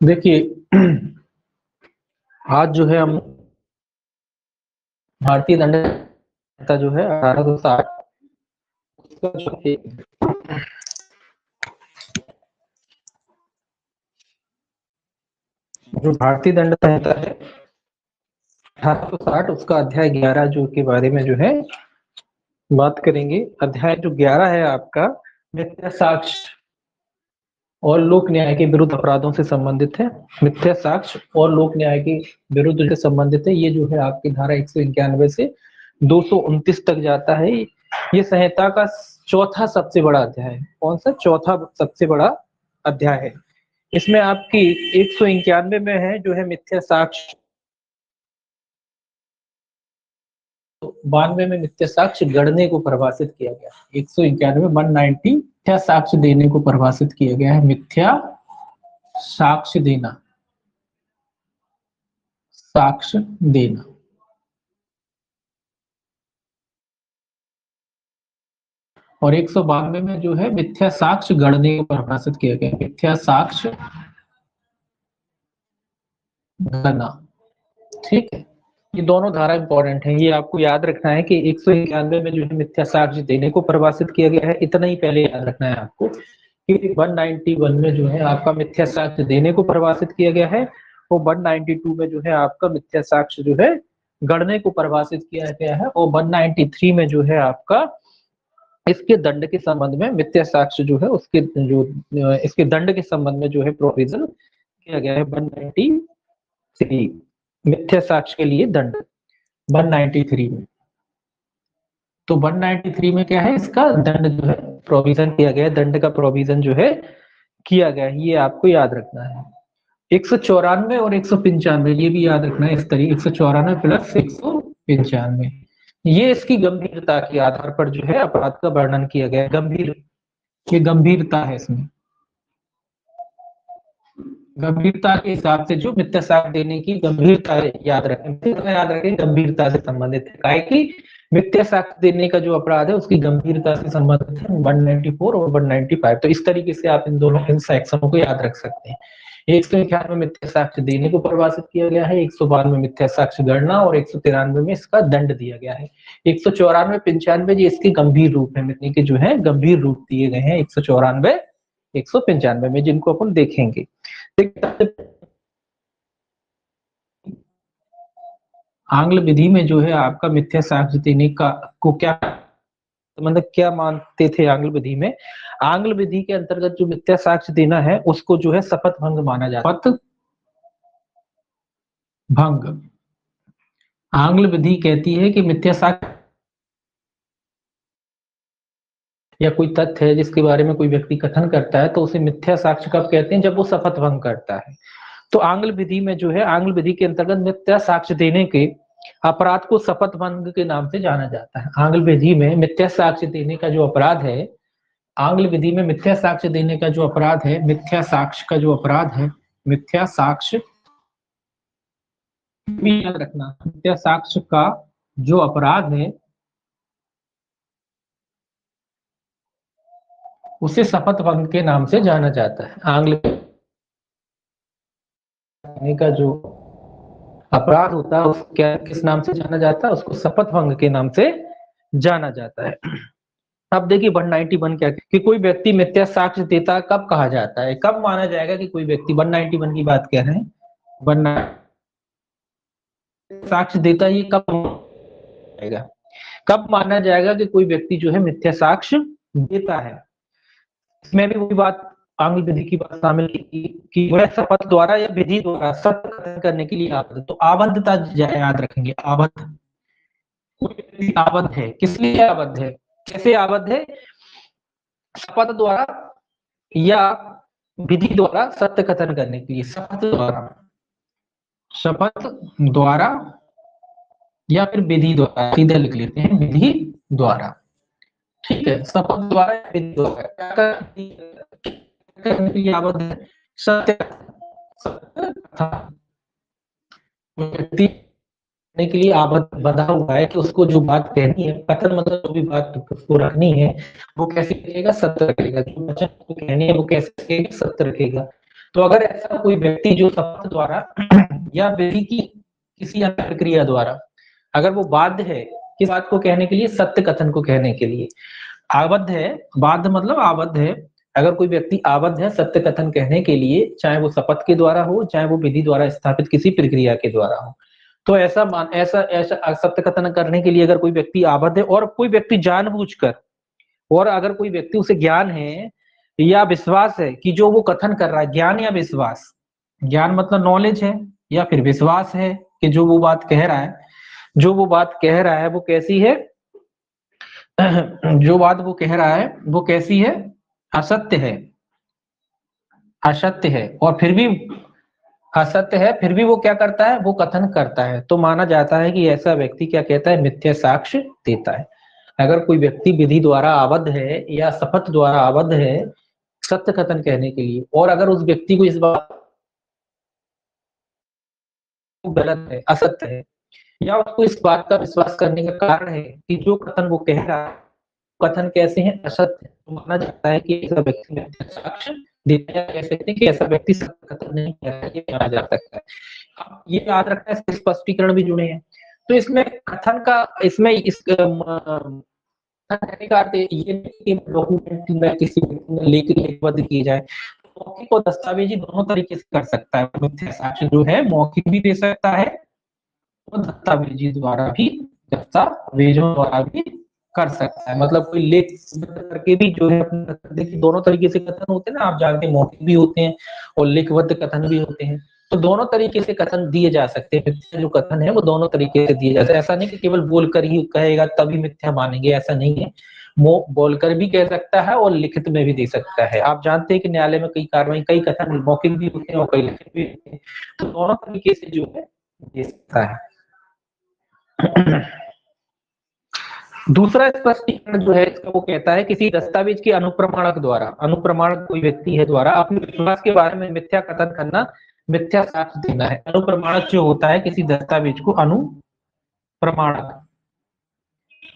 देखिए आज जो है हम भारतीय दंड संहिता जो है 1860 उसका जो है जो भारतीय दंड संहिता है 1860 उसका अध्याय 11 जो के बारे में जो है बात करेंगे। अध्याय जो 11 है आपका मिथ्या साक्ष्य और लोक न्याय के विरुद्ध अपराधों से संबंधित है। मिथ्या साक्ष्य और लोक न्याय के विरुद्ध से संबंधित है। ये जो है आपकी धारा 191 से 229 तक जाता है। ये संहिता का चौथा सबसे बड़ा अध्याय है। कौन सा? चौथा सबसे बड़ा अध्याय है। इसमें आपकी 191 में है जो है मिथ्या साक्ष्य, 92 में मिथ्या साक्ष्य गढ़ने को परिभाषित किया गया है। 191 190 मिथ्या साक्ष्य देने को परिभाषित किया गया है। मिथ्या साक्ष्य देना, साक्ष्य देना। और 192 में जो है मिथ्या साक्ष्य गढ़ने को परिभाषित किया गया है। मिथ्या साक्ष्य गढ़ना, ठीक है। ये दोनों धारा इंपॉर्टेंट है। ये आपको याद रखना है कि 191 में जो है मिथ्या साक्ष्य देने को परिभाषित किया गया है। इतना ही पहले याद रखना है आपको कि 191 में जो है आपका मिथ्या साक्ष्य देने को परिभाषित किया गया है और 192 में जो है आपका मिथ्या साक्ष्य जो है गढ़ने को परिभाषित किया गया है और 193 में जो है आपका इसके दंड के संबंध में मिथ्या साक्ष्य जो है उसके जो इसके दंड के संबंध में जो है प्रोविजन किया गया है। 193 मिथ्या साक्ष्य के लिए दंड 193 में। तो 193 में क्या है? इसका दंड जो है प्रोविजन किया गया है। दंड का प्रोविजन जो है किया गया है, ये आपको याद रखना है। 194 और 195 ये भी याद रखना है। इस तरीके 194 प्लस 195 ये इसकी गंभीरता के आधार पर जो है अपराध का वर्णन किया गया है। गंभीर, ये गंभीरता है। इसमें गंभीरता के हिसाब से जो मिथ्या साक्ष्य देने की गंभीरता याद रखें गंभीरता से संबंधित है। काहे कि मिथ्या साक्ष्य देने का जो अपराध है उसकी गंभीरता से संबंधित है 194 और 195। तो इस तरीके से आप इन सेक्शनों को याद रख सकते हैं। 191 में मिथ्या साक्ष्य देने को परिभाषित किया गया है, 192 में मिथ्या साक्ष्य गणना और 193 में इसका दंड दिया गया है। 194 95 ये इसके गंभीर रूप है, मिथ्या के जो है गंभीर रूप दिए गए हैं 194 195 में, जिनको अपन देखेंगे। आंग्ल विधि में जो है आपका मिथ्या साक्ष्य देने का को क्या मतलब क्या मानते थे आंग्ल विधि में? आंग्ल विधि के अंतर्गत जो मिथ्या साक्ष्य देना है उसको जो है शपथ भंग माना जाता है। शपथ भंग। आंग्ल विधि कहती है कि मिथ्या साक्ष्य या कोई तथ्य है जिसके बारे में कोई व्यक्ति कथन करता है तो उसे मिथ्या साक्ष्य कब कहते हैं? जब वो शपथ भंग करता है। तो आंग्ल विधि में जो है आंग्ल विधि के अंतर्गत मिथ्या साक्ष्य देने के अपराध को शपथ भंग के नाम से जाना जाता है। आंग्ल विधि में मिथ्या साक्ष्य देने का जो अपराध है, आंग्ल विधि में मिथ्या साक्ष्य देने का जो अपराध है, मिथ्या साक्ष्य का जो अपराध है, मिथ्या साक्ष्य भी याद रखना, मिथ्या साक्ष्य का जो अपराध है उसे शपथ भंग के नाम से जाना जाता है। आंग्ल का जो अपराध होता है उसको क्या किस नाम से जाना जाता है? उसको शपथ भंग के नाम से जाना जाता है। अब देखिए 191 क्या कि कोई व्यक्ति मिथ्या साक्ष्य देता कब कहा जाता है, कब माना जाएगा कि कोई व्यक्ति 191 की बात कह रहे हैं, 191 साक्ष्य देता ये कब जाएगा, कब माना जाएगा कि कोई व्यक्ति जो है मिथ्या साक्ष्य देता है? इसमें भी वही बात आंग्ल विधि की बात शामिल की कि वह शपथ द्वारा या विधि द्वारा सत्य कथन करने के लिए आबद्ध। तो आबद्धता याद रखेंगे, आबद्ध, कोई व्यक्ति आबद्ध है, किस लिए आबद्ध है, कैसे आबद्ध है? शपथ द्वारा या विधि द्वारा सत्य कथन करने के लिए। शपथ द्वारा, शपथ द्वारा या फिर विधि द्वारा, सीधे लिख लेते हैं विधि द्वारा, ठीक है। शपथ द्वारा या विधि द्वारा क्या करने के लिए आबद्ध है? सत्य, सत्य व्यक्ति करने के लिए आबद्ध बंधा हुआ है कि उसको जो बात कहनी है, कथन मतलब जो भी बात उसको रखनी है वो कैसे कहेगा, सत्य रखेगा। जो वचन उसको कहनी है वो कैसे कहेगा, सत्य रखेगा। तो अगर ऐसा कोई व्यक्ति जो शपथ द्वारा या विधि की किसी अन्य प्रक्रिया द्वारा अगर वो बाध्य है किस बात को कहने के लिए, सत्य कथन को कहने के लिए, आबद्ध है, बाध्य मतलब आबद्ध है, अगर कोई व्यक्ति आबद्ध है सत्य कथन कहने के लिए, चाहे वो शपथ के द्वारा हो, चाहे वो विधि द्वारा स्थापित किसी प्रक्रिया के द्वारा हो, तो ऐसा ऐसा सत्य कथन करने के लिए अगर कोई व्यक्ति आबद्ध है और कोई व्यक्ति जानबूझकर, और अगर कोई व्यक्ति उसे ज्ञान है या विश्वास है कि जो वो कथन कर रहा है, ज्ञान या विश्वास, ज्ञान मतलब नॉलेज है, या फिर विश्वास है कि जो वो बात कह रहा है, जो वो बात कह रहा है वो कैसी है, जो बात वो कह रहा है वो कैसी है, असत्य है, असत्य है, और फिर भी असत्य है, फिर भी वो क्या करता है, वो कथन करता है, तो माना जाता है कि ऐसा व्यक्ति क्या कहता है, मिथ्या साक्ष्य देता है। अगर कोई व्यक्ति विधि द्वारा आबद्ध है या शपथ द्वारा आबद्ध है सत्य कथन कहने के लिए, और अगर उस व्यक्ति को इस बात गलत है, असत्य है, या उसको इस बात का विश्वास करने का कारण है कि जो कथन वो कह रहा है कथन कैसे हैं, असत्य है, तो माना जाता है कि ऐसा व्यक्ति मिथ्या साक्ष्य देता है। कह सकते हैं कि ऐसा व्यक्ति सत्य कथन नहीं कह रहा है, ये माना जा सकता है। अब ये याद रखना है, इसके स्पष्टीकरण भी जुड़े हैं। तो इसमें कथन का, इसमें इस कहने का अर्थ ये नहीं कि डॉक्यूमेंट में किसी लिखित किए जाए, मौखिक और दस्तावेजी दोनों तरीके से कर सकता है। मिथ्या साक्ष्य जो है मौखिक भी दे सकता है और दस्तावेजी द्वारा भी, दस्तावेजों द्वारा भी कर सकता है। मतलब कोई लेख करके भी जो है, देखिए दोनों तरीके से कथन होते हैं ना, आप जानते हैं, मौखिक भी होते हैं और लिखित कथन भी होते हैं। तो दोनों तरीके से कथन दिए जा सकते हैं, मिथ्या जो कथन है वो दोनों तरीके से दिए जाते हैं। ऐसा नहीं कि केवल बोलकर ही कहेगा तभी मिथ्या मानेंगे, ऐसा नहीं है। वो बोलकर भी कह सकता है और लिखित में भी दे सकता है। आप जानते हैं कि न्यायालय में कई कार्रवाई, कई कथन मौखिक भी होते हैं और कई लिखित भी होते हैं, तो दोनों तरीके से जो है दे सकता है। दूसरा स्पष्टीकरण जो है इसका, वो कहता है किसी दस्तावेज के अनुप्रमाणक द्वारा, अनुप्रमाणक कोई व्यक्ति है द्वारा अपने विश्वास के बारे में मिथ्या कथन करना, मिथ्या साक्ष्य देना है। अनुप्रमाणक जो होता है किसी दस्तावेज को, अनुप्रमाणक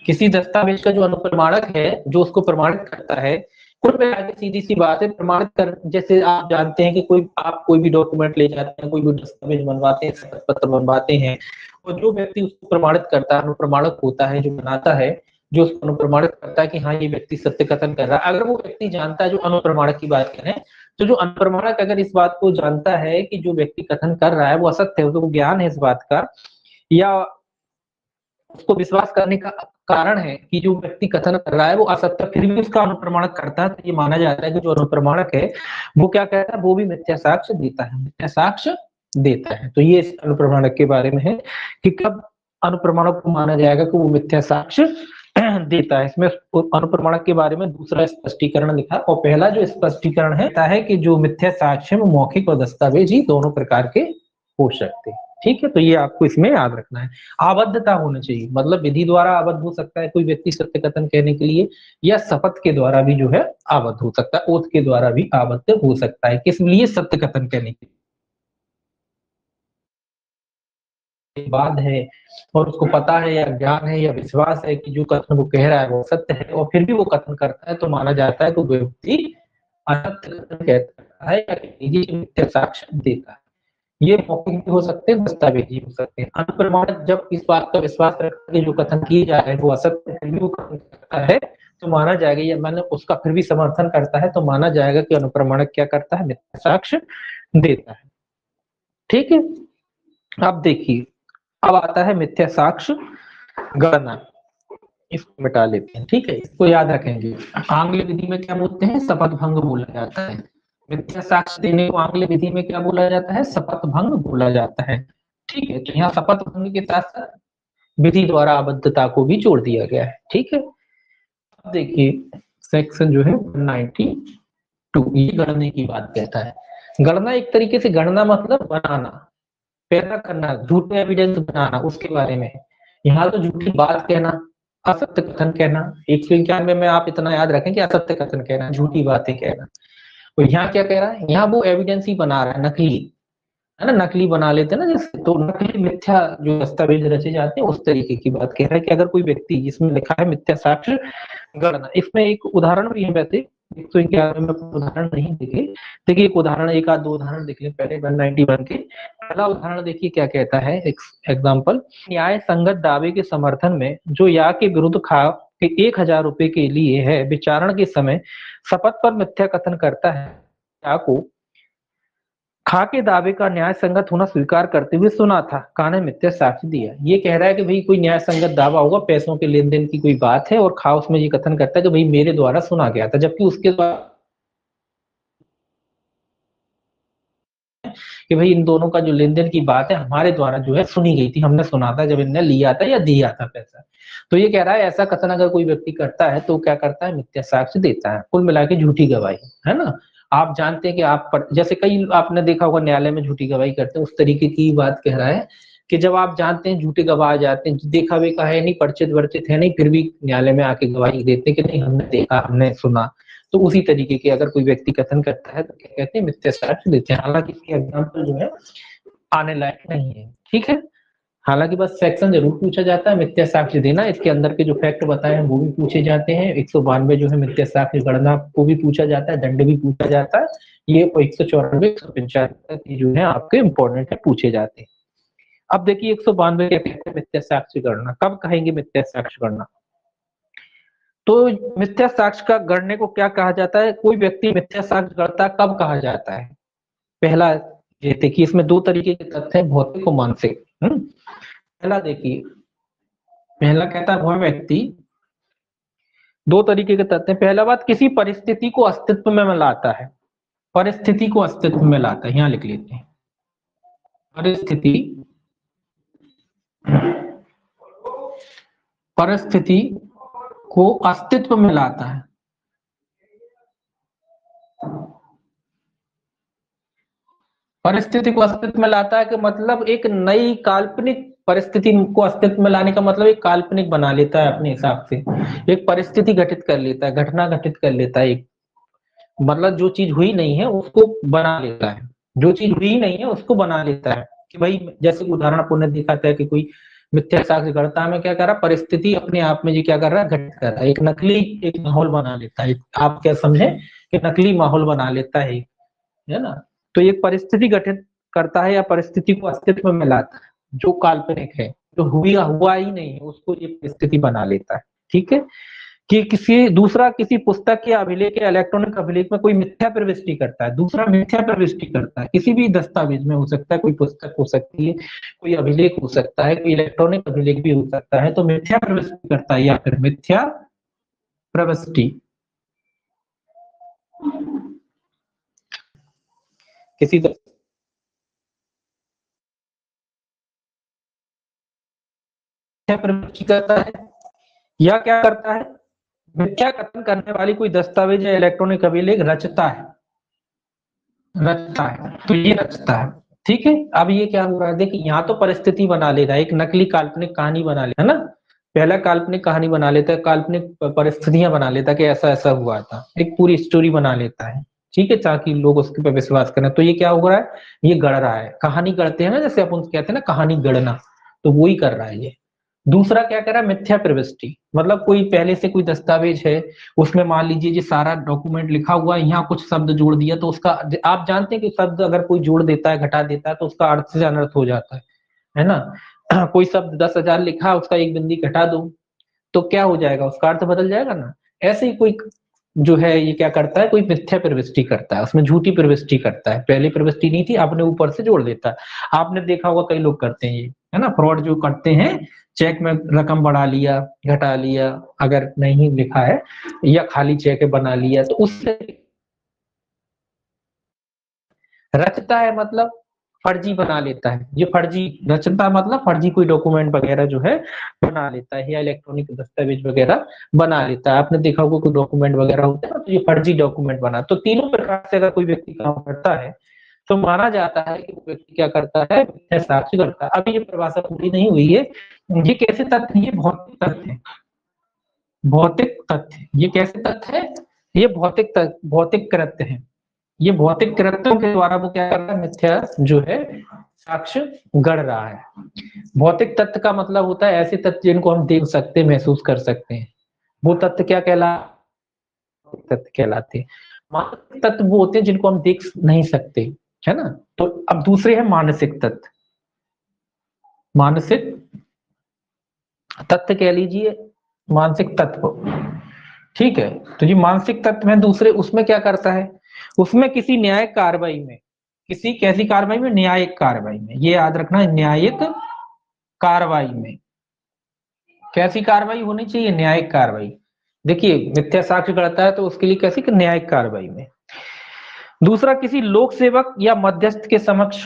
किसी दस्तावेज का जो अनुप्रमाणक है, जो उसको प्रमाणित करता है, कुल मिला के सीधी सी बात है, प्रमाणित कर, जैसे आप जानते हैं कि आप कोई भी डॉक्यूमेंट ले जाते हैं, कोई भी दस्तावेज बनवाते हैं, शपथ पत्र बनवाते हैं, और जो व्यक्ति उसको प्रमाणित करता है, अनुप्रमाणक होता है जो बनाता है, जो उसको अनुप्रमाणित करता है कि हाँ ये व्यक्ति सत्य कथन कर रहा है। अगर वो व्यक्ति जानता है, जो अनुप्रमाणक की बात करें, तो जो अनुप्रमाणक अगर इस बात को जानता है कि जो व्यक्ति कथन कर रहा है वो असत्य है, उसको ज्ञान है इस बात का, या उसको विश्वास करने का कारण है कि जो व्यक्ति कथन कर रहा है वो असत्य, फिर भी उसका अनुप्रमाणक करता है, तो ये माना जाता है कि जो अनुप्रमाणक है वो क्या कहता है, वो भी मिथ्या साक्ष्य देता है, मिथ्या साक्ष्य देता है। तो ये इस अनुप्रमाणक के बारे में है कि कब अनुप्रमाणक को माना जाएगा कि वो मिथ्या साक्ष्य देता है। इसमें अनुप्रमाणक के बारे में दूसरा स्पष्टीकरण लिखा, और पहला जो स्पष्टीकरण है कि जो मिथ्या साक्ष्य में मौखिक और दस्तावेजी दोनों प्रकार के हो सकते हैं। ठीक है, तो ये आपको इसमें याद रखना है। आबद्धता होनी चाहिए, मतलब विधि द्वारा आबद्ध हो सकता है कोई व्यक्ति सत्य कथन कहने के लिए, या शपथ के द्वारा भी जो है आबद्ध हो सकता है, ओथ के द्वारा भी आबद्ध हो सकता है। किस लिए, सत्य कथन कहने के बाद है, और उसको पता है या ज्ञान है या विश्वास है कि जो कथन वो कह रहा है वो सत्य है, और फिर भी वो कथन करता है, तो माना जाता है कि व्यक्ति असत्य कथन कहता है या मिथ्या साक्ष्य देता है। ये मौखिक भी हो सकते हैं, दस्तावेजी हो सकते हैं। अनुप्रमाणित जब इस बात का विश्वास रखकर के जो कथन किए जा रहे हैं वो असत्य फिर भी वो कथन करता है, तो माना जाएगा, या मैंने उसका फिर भी समर्थन करता है, तो माना जाएगा कि अनुप्रमाणक क्या करता है, मिथ्या साक्ष्य देता है। ठीक है, अब देखिए, अब आता है मिथ्या साक्ष्य गणना। इसको मिटा लेते हैं, ठीक है, इसको याद रखेंगे। आंग्ल विधि में क्या बोलते हैं, शपथ भंग बोला जाता है। मिथ्या साक्ष्य देने को आंग्ल विधि में क्या बोला जाता है, शपथ भंग बोला जाता है। ठीक है, तो यहाँ शपथ भंग के साथ साथ विधि द्वारा आबद्धता को भी जोड़ दिया गया है। ठीक है, अब देखिए सेक्शन जो है 92, ये गणने की बात कहता है। गणना एक तरीके से, गणना मतलब बनाना, पैदा करना, झूठे एविडेंस बनाना, उसके बारे में। यहाँ तो झूठी बात कहना, असत्य कथन कहना, 191 में आप इतना याद रखें कि असत्य कथन कहना, झूठी बातें कहना। तो यहाँ क्या कह रहा है, यहाँ वो एविडेंस ही बना रहा है, नकली है ना, नकली बना लेते हैं ना जैसे, तो नकली मिथ्या जो दस्तावेज रचे जाते हैं उस तरीके की बात कह रहा है कि अगर कोई व्यक्ति जिसमें लिखा है मिथ्या साक्ष्य गणना, इसमें एक उदाहरण भी है वैसे 111 में उदाहरण नहीं देखे। देखिए एक उदाहरण, एक आध दो उदाहरण देख लें पहले 191 के। पहला उदाहरण देखिए क्या कहता है, एग्जाम्पल, न्याय संगत दावे के समर्थन में जो या के विरुद्ध खा के 1000 रुपए के लिए है विचारण के समय शपथ पर मिथ्या कथन करता है, या को खा के दावे का न्याय संगत होना स्वीकार करते हुए सुना था, खा ने मिथ्या साक्ष्य दिया। ये कह रहा है कि भाई कोई न्याय संगत दावा होगा, पैसों के लेन देन की कोई बात है, और खा उसमें ये कथन करता है कि भाई मेरे द्वारा सुना गया था, जबकि उसके द्वारा कि भाई इन दोनों का जो लेन देन की बात है हमारे द्वारा जो है सुनी गई थी, हमने सुना था जब इनने लिया था या दिया था पैसा। तो ये कह रहा है ऐसा कथन अगर कोई व्यक्ति करता है तो क्या करता है, मिथ्या साक्ष्य देता है, कुल मिला के झूठी गवाही, है ना। आप जानते हैं कि आप पर, जैसे कई आपने देखा होगा न्यायालय में झूठी गवाही करते हैं, उस तरीके की बात कह रहा है कि जब आप जानते हैं झूठे गवाह जाते हैं, देखा वेखा है नहीं, परिचित वर्चित है नहीं, फिर भी न्यायालय में आके गवाही देते हैं कि नहीं हमने देखा हमने सुना, तो उसी तरीके के अगर कोई व्यक्ति कथन करता है तो क्या कहते हैं, मिथ्या साक्ष्य देते हैं। हालांकि इसके एग्जाम्पल जो है आने लायक नहीं है, ठीक है। हालांकि बस सेक्शन जरूर पूछा जाता है मिथ्या साक्ष्य देना, इसके अंदर के जो फैक्ट बताए हैं वो भी पूछे जाते हैं। 192 जो है मिथ्या साक्ष्य गणना को भी पूछा जाता है, दंड भी पूछा जाता है। ये 194 195 जो है आपके इंपॉर्टेंट है, पूछे जाते हैं। अब देखिए 192 क्या कहते हैं, मिथ्या साक्ष्य गणना कब कहेंगे, मिथ्या साक्ष्य गणना। तो मिथ्या साक्ष्य का गढ़ने को क्या कहा जाता है, कोई व्यक्ति मिथ्या साक्ष्य गढ़ता कब कहा जाता है। पहला ये देखिए इसमें दो तरीके के तथ्य हैं, भौतिक और मानसिक। पहला देखिए, पहला कहता है वह व्यक्ति, दो तरीके के तथ्य हैं। पहला बात, किसी परिस्थिति को अस्तित्व में लाता है, परिस्थिति को अस्तित्व में लाता है, यहां लिख लेते हैं, परिस्थिति, परिस्थिति को अस्तित्व में लाता है। परिस्थिति को अस्तित्व में लाता है कि मतलब एक नई काल्पनिक परिस्थिति को अस्तित्व में लाने का मतलब एक काल्पनिक बना लेता है अपने हिसाब से, एक परिस्थिति घटित कर लेता है, घटना घटित कर लेता है, एक मतलब जो चीज हुई नहीं है उसको बना लेता है, जो चीज हुई नहीं है उसको बना लेता है। कि भाई जैसे उदाहरण अपन ने दिखाता है कि कोई मिथ्या साक्ष्य गढ़ता में क्या कर रहा है, परिस्थिति अपने आप में जी क्या कर रहा है, घटित कर रहा है, एक नकली एक माहौल बना लेता है। आप क्या समझे कि नकली माहौल बना लेता है ना। तो एक परिस्थिति गठित करता है या परिस्थिति को अस्तित्व में लाता है जो काल्पनिक है, जो हुआ ही नहीं है उसको ये परिस्थिति बना लेता है, ठीक है। कि किसी दूसरा किसी पुस्तक या अभिलेख या इलेक्ट्रॉनिक अभिलेख में कोई मिथ्या प्रविष्टि करता है, दूसरा मिथ्या प्रविष्टि करता है, किसी भी दस्तावेज में हो सकता है, कोई पुस्तक हो सकती है, कोई अभिलेख हो सकता है, कोई इलेक्ट्रॉनिक अभिलेख भी हो सकता है, तो मिथ्या प्रविष्टि करता है या फिर मिथ्या प्रविष्टि, किसी प्रविष्टि करता है या क्या करता है, मिथ्या कथन करने वाली कोई दस्तावेज या इलेक्ट्रॉनिक अभिलेख रचता है, रचता है, तो ये रचता है, ठीक है। अब ये क्या हो रहा है, देखिए यहाँ तो परिस्थिति बना ले रहा है, एक नकली काल्पनिक कहानी बना लेता है ना, पहला काल्पनिक कहानी बना लेता है, काल्पनिक परिस्थितियां बना लेता है कि ऐसा ऐसा हुआ था, एक पूरी स्टोरी बना लेता है, ठीक है, ताकि लोग उसके पर विश्वास करें। तो ये क्या हो रहा है, ये गढ़ रहा है, कहानी गढ़ते हैं ना, जैसे अपन कहते हैं ना कहानी गढ़ना, तो वही कर रहा है ये। दूसरा क्या कह रहा है, मिथ्या प्रविष्टि, मतलब कोई पहले से कोई दस्तावेज है, उसमें मान लीजिए जी सारा डॉक्यूमेंट लिखा हुआ है, यहाँ कुछ शब्द जोड़ दिया तो उसका, आप जानते हैं कि शब्द अगर कोई जोड़ देता है घटा देता है तो उसका अर्थ से अनर्थ हो जाता है ना। कोई शब्द 10,000 लिखा, उसका एक बिंदी घटा दो तो क्या हो जाएगा, उसका अर्थ बदल जाएगा ना। ऐसे ही कोई जो है ये क्या करता है, कोई मिथ्या प्रविष्टि करता है, उसमें झूठी प्रविष्टि करता है, पहले प्रविष्टि नहीं थी आपने ऊपर से जोड़ देता है। आपने देखा होगा कई लोग करते हैं ये, है ना, फ्रॉड जो करते हैं, चेक में रकम बढ़ा लिया घटा लिया अगर नहीं लिखा है, या खाली चेक बना लिया, तो उससे रचता है मतलब फर्जी बना लेता है, ये फर्जी रचता मतलब फर्जी कोई डॉक्यूमेंट वगैरह जो है बना लेता है, या इलेक्ट्रॉनिक दस्तावेज वगैरह बना लेता है। आपने देखा होगा कोई डॉक्यूमेंट वगैरह होता है ना, तो ये फर्जी डॉक्यूमेंट बना, तो तीनों प्रकार से अगर कोई व्यक्ति काम करता है तो माना जाता है कि वो व्यक्ति क्या करता है, साक्ष्य करता है। अभी ये परिभाषा पूरी नहीं हुई है, ये कैसे तथ्य, ये भौतिक तथ्य है, भौतिक तथ्य, ये कैसे तथ्य है, ये भौतिक भौतिक कृत्य है, ये भौतिक कृत्यों के द्वारा वो क्या कर रहा है, मिथ्या जो है साक्ष्य गढ़ रहा है। भौतिक तथ्य का मतलब होता है ऐसे तथ्य जिनको हम देख सकते, महसूस कर सकते हैं, वो तथ्य क्या तथ्य कहलाते हैं। मानसिक तत्व वो होते हैं जिनको हम देख नहीं सकते, है ना। तो अब दूसरे है मानसिक तत्व, मानसिक तत्व कह लीजिए, मानसिक तत्व, ठीक है। तो ये मानसिक तत्व है दूसरे, उसमें क्या करता है, उसमें किसी न्यायिक कार्रवाई में, किसी कैसी कार्रवाई में, न्यायिक कार्रवाई में, ये याद रखना, न्यायिक कार्रवाई में। कैसी कार्रवाई होनी चाहिए, न्यायिक कार्रवाई। देखिए मिथ्या साक्ष्य गढ़ता है तो उसके लिए कैसी, न्यायिक कार्रवाई में। दूसरा किसी लोक सेवक या मध्यस्थ के समक्ष,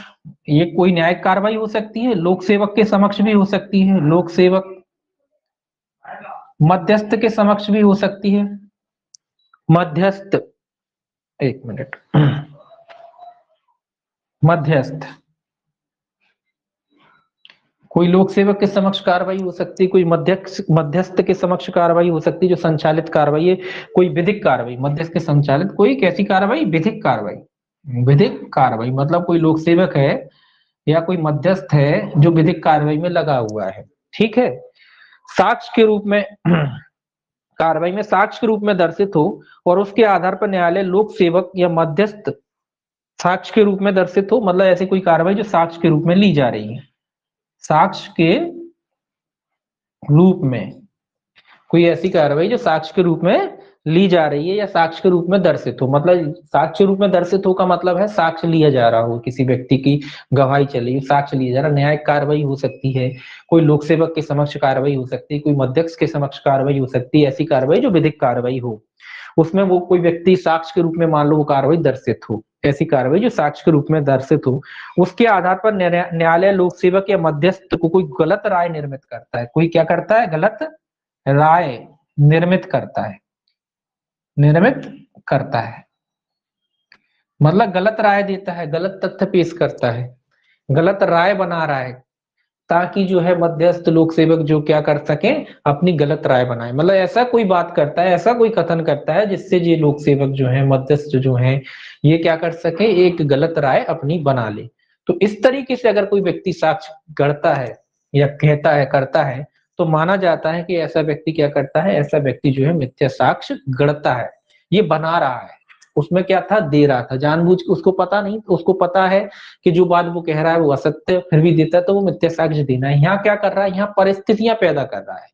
ये कोई न्यायिक कार्रवाई हो सकती है, लोक सेवक के समक्ष भी हो सकती है, लोक सेवक, मध्यस्थ के समक्ष भी हो सकती है, मध्यस्थ, एक मिनट, मध्यस्थ, कोई लोक सेवक के समक्ष कार्रवाई हो सकती है, कोई मध्यस्थ के समक्ष कार्रवाई हो सकती है जो संचालित कार्रवाई है, कोई विधिक कार्रवाई, मध्यस्थ के संचालित कोई कैसी कार्रवाई, विधिक कार्रवाई। विधिक कार्रवाई मतलब कोई लोक सेवक है या कोई मध्यस्थ है जो विधिक कार्रवाई में लगा हुआ है, ठीक है। साक्ष्य के रूप में कार्रवाई में साक्ष्य के रूप में दर्शित हो और उसके आधार पर न्यायालय लोक सेवक या मध्यस्थ साक्ष्य के रूप में दर्शित हो, मतलब ऐसी कोई कार्रवाई जो साक्ष्य के रूप में ली जा रही है, साक्ष्य के रूप में, कोई ऐसी कार्रवाई जो साक्ष्य के रूप में ली जा रही है या साक्ष्य के रूप में दर्शित हो, मतलब साक्ष्य के रूप में दर्शित हो का मतलब है साक्ष्य लिया जा रहा हो, किसी व्यक्ति की गवाही चल रही है, साक्ष्य लिया जा रहा है। न्यायिक कार्रवाई हो सकती है, कोई लोक सेवक के समक्ष कार्रवाई हो सकती है, कोई मध्यस्थ के समक्ष कार्रवाई हो सकती है, ऐसी कार्रवाई जो विधिक कार्रवाई हो, उसमें वो कोई व्यक्ति साक्ष्य के रूप में मान लो वो कार्रवाई दर्शित हो, ऐसी कार्रवाई जो साक्ष्य के रूप में दर्शित हो, उसके आधार पर न्यायालय लोक सेवक या मध्यस्थ को कोई गलत राय निर्मित करता है, कोई क्या करता है, गलत राय निर्मित करता है, निर्मित करता है, मतलब गलत राय देता है, गलत तथ्य पेश करता है, गलत राय बना रहा है, ताकि जो है मध्यस्थ लोक सेवक जो क्या कर सके, अपनी गलत राय बनाए, मतलब ऐसा कोई बात करता है, ऐसा कोई कथन करता है जिससे ये लोक सेवक जो है, मध्यस्थ जो है, ये क्या कर सके, एक गलत राय अपनी बना ले। तो इस तरीके से अगर कोई व्यक्ति साक्ष्य गढ़ता है या कहता है, करता है, तो माना जाता है कि ऐसा व्यक्ति क्या करता है, ऐसा व्यक्ति जो है मिथ्या साक्ष्य गढ़ता है, ये बना रहा है। उसमें क्या था, दे रहा था जानबूझ के, उसको पता नहीं, उसको पता है कि जो बात वो कह रहा है वो असत्य, फिर भी देता है, तो वो मिथ्या साक्ष्य देना है। यहाँ क्या कर रहा है, यहाँ परिस्थितियां पैदा कर रहा है,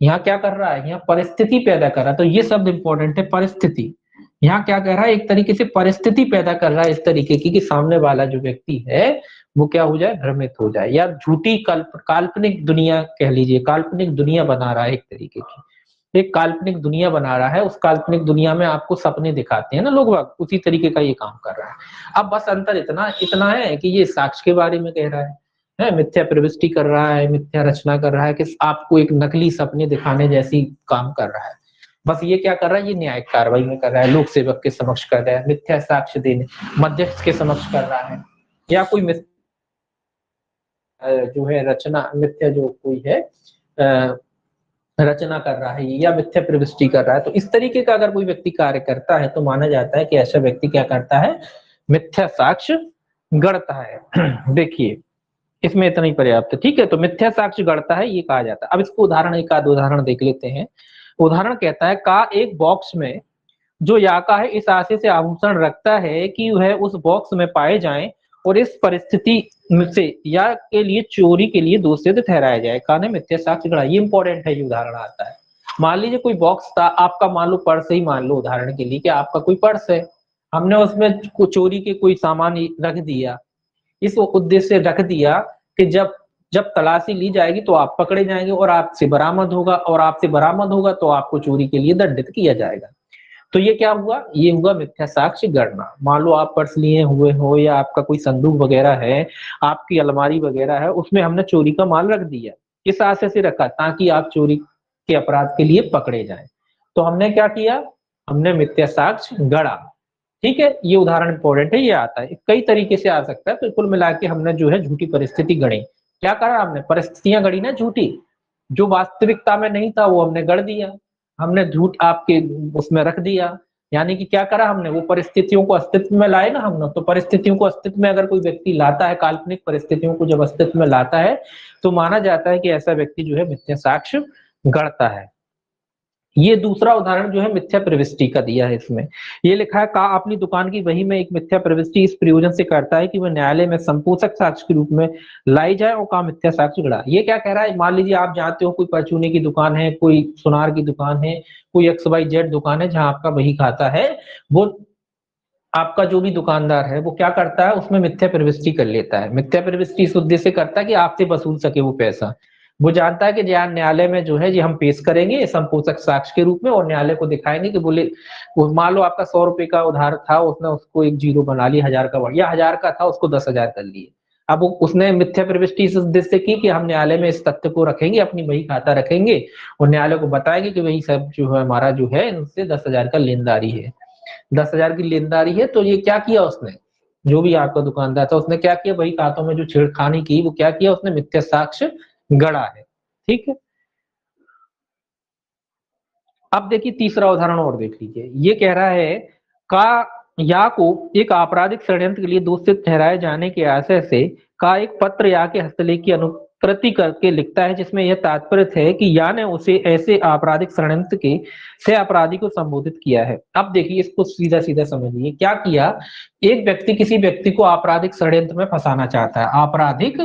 यहाँ क्या कर रहा है, यहाँ परिस्थिति पैदा कर रहा है। तो ये शब्द इंपॉर्टेंट है, परिस्थिति। यहाँ क्या कर रहा है, एक तरीके से परिस्थिति पैदा कर रहा है इस तरीके की कि सामने वाला जो व्यक्ति है वो क्या हो जाए, भ्रमित हो जाए, या झूठी काल्पनिक दुनिया कह लीजिए, काल्पनिक दुनिया बना रहा है, एक तरीके की एक काल्पनिक दुनिया बना रहा है। उस काल्पनिक दुनिया में आपको सपने दिखाते हैं ना लोग, उसी तरीके का ये काम कर रहा है। अब बस अंतर इतना इतना है कि ये साक्ष्य के बारे में कह रहा है, मिथ्या प्रविष्टि कर रहा है, मिथ्या रचना कर रहा है, कि आपको एक नकली सपने दिखाने जैसी काम कर रहा है। बस ये क्या कर रहा है, ये न्यायिक कार्रवाई में कर रहा है, लोक सेवक के समक्ष कर रहा है, मिथ्या साक्ष्य देने मध्यस्थ के समक्ष कर रहा है, या कोई जो है रचना, मिथ्या जो कोई है रचना कर रहा है या मिथ्या प्रविष्टि कर रहा है। तो इस तरीके का अगर कोई व्यक्ति कार्य करता है तो माना जाता है कि ऐसा व्यक्ति क्या करता है, मिथ्या साक्ष्य गढ़ता है। देखिए इसमें इतना ही पर्याप्त है, ठीक है। तो मिथ्या साक्ष्य गढ़ता है ये कहा जाता है। अब इसको उदाहरण, एक आध उदाहरण देख लेते हैं। उदाहरण कहता है, का एक बॉक्स में जो याका है इस आशय से आभूषण रखता है कि वह उस बॉक्स में पाए जाएं और इस परिस्थिति से या के लिए चोरी के लिए दोषी ठहराया जाए, का ने मिथ्या साक्ष्य गढ़ा। ये इंपॉर्टेंट है, ये उदाहरण आता है। मान लीजिए कोई बॉक्स था आपका, मान लो पर्स ही मान लो उदाहरण के लिए, कि आपका कोई पर्स है, हमने उसमें चोरी के कोई सामान रख दिया, इस उद्देश्य से रख दिया कि जब जब तलाशी ली जाएगी तो आप पकड़े जाएंगे और आपसे बरामद होगा, और आपसे बरामद होगा तो आपको चोरी के लिए दंडित किया जाएगा। तो ये क्या हुआ, ये हुआ मिथ्या साक्ष्य गढ़ना। मान लो आप पर्स लिए हुए हो या आपका कोई संदूक वगैरह है, आपकी अलमारी वगैरह है, उसमें हमने चोरी का माल रख दिया, किस आशय से रखा, ताकि आप चोरी के अपराध के लिए पकड़े जाएं। तो हमने क्या किया, हमने मिथ्या साक्ष्य गढ़ा, ठीक है। ये उदाहरण इंपॉर्टेंट है, ये आता है, कई तरीके से आ सकता है। तो कुल मिला के हमने जो है झूठी परिस्थिति गढ़ी। क्या करा हमने, परिस्थितियां गढ़ी ना झूठी, जो वास्तविकता में नहीं था वो हमने गढ़ दिया, हमने झूठ आपके उसमें रख दिया, यानी कि क्या करा हमने, वो परिस्थितियों को अस्तित्व में लाए ना हमने, तो परिस्थितियों को अस्तित्व में अगर कोई व्यक्ति लाता है, काल्पनिक परिस्थितियों को जब अस्तित्व में लाता है तो माना जाता है कि ऐसा व्यक्ति जो है मिथ्या साक्ष्य गढ़ता है। ये दूसरा उदाहरण जो है मिथ्या प्रविष्टि का दिया है इसमें। ये लिखा है, का अपनी दुकान की वही में एक मिथ्या प्रविष्टि इस प्रयोजन से करता है कि वह न्यायालय में संपोषक साक्ष्य के रूप में लाई जाए और का मिथ्या साक्ष्य गढ़ा। ये क्या कह रहा है, मान लीजिए आप जानते हो कोई परचूने की दुकान है, कोई सुनार की दुकान है, कोई XYZ दुकान है जहां आपका वही खाता है, वो आपका जो भी दुकानदार है वो क्या करता है, उसमें मिथ्या प्रविष्टि कर लेता है। मिथ्या प्रविष्टि इस उद्देश्य से करता है कि आपसे वसूल सके वो पैसा। वो जानता है कि ज्ञान न्यायालय में जो है ये हम पेश करेंगे संपोषक साक्ष्य के रूप में और न्यायालय को दिखाएंगे कि बोले, मान लो आपका 100 रुपए का उधार था, उसने उसको एक जीरो बना लिया, 1000 का बढ़ गया, 1000 का था उसको 10,000 कर लिए। अब उसने मिथ्या प्रविष्टि इस उद्देश्य से की कि हम न्यायालय में इस तथ्य को रखेंगे, अपनी वही खाता रखेंगे और न्यायालय को बताएंगे कि वही सब जो है हमारा जो है इनसे 10,000 का लेनदारी है, 10,000 की लेनदारी है। तो ये क्या किया उसने, जो भी आपका दुकानदार था उसने क्या किया, वही खातों में जो छेड़खानी की वो क्या किया, उसने मिथ्या साक्ष्य गढ़ा है। ठीक है, अब देखिए तीसरा उदाहरण और देख लीजिए। ये कह रहा है, का या को एक आपराधिक षड्यंत्र के लिए दोषित ठहराए जाने के आशय से का एक पत्र या के हस्तलेख की अनुप्रति करके लिखता है, जिसमें यह तात्पर्य है कि या ने उसे ऐसे आपराधिक षड्यंत्र के सह अपराधी को संबोधित किया है। अब देखिए इसको सीधा सीधा समझिए, क्या किया, एक व्यक्ति किसी व्यक्ति को आपराधिक षड्यंत्र में फंसाना चाहता है, आपराधिक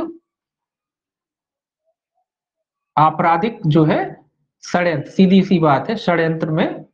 आपराधिक जो है षड्यंत्र, सीधी सी बात है, षड्यंत्र में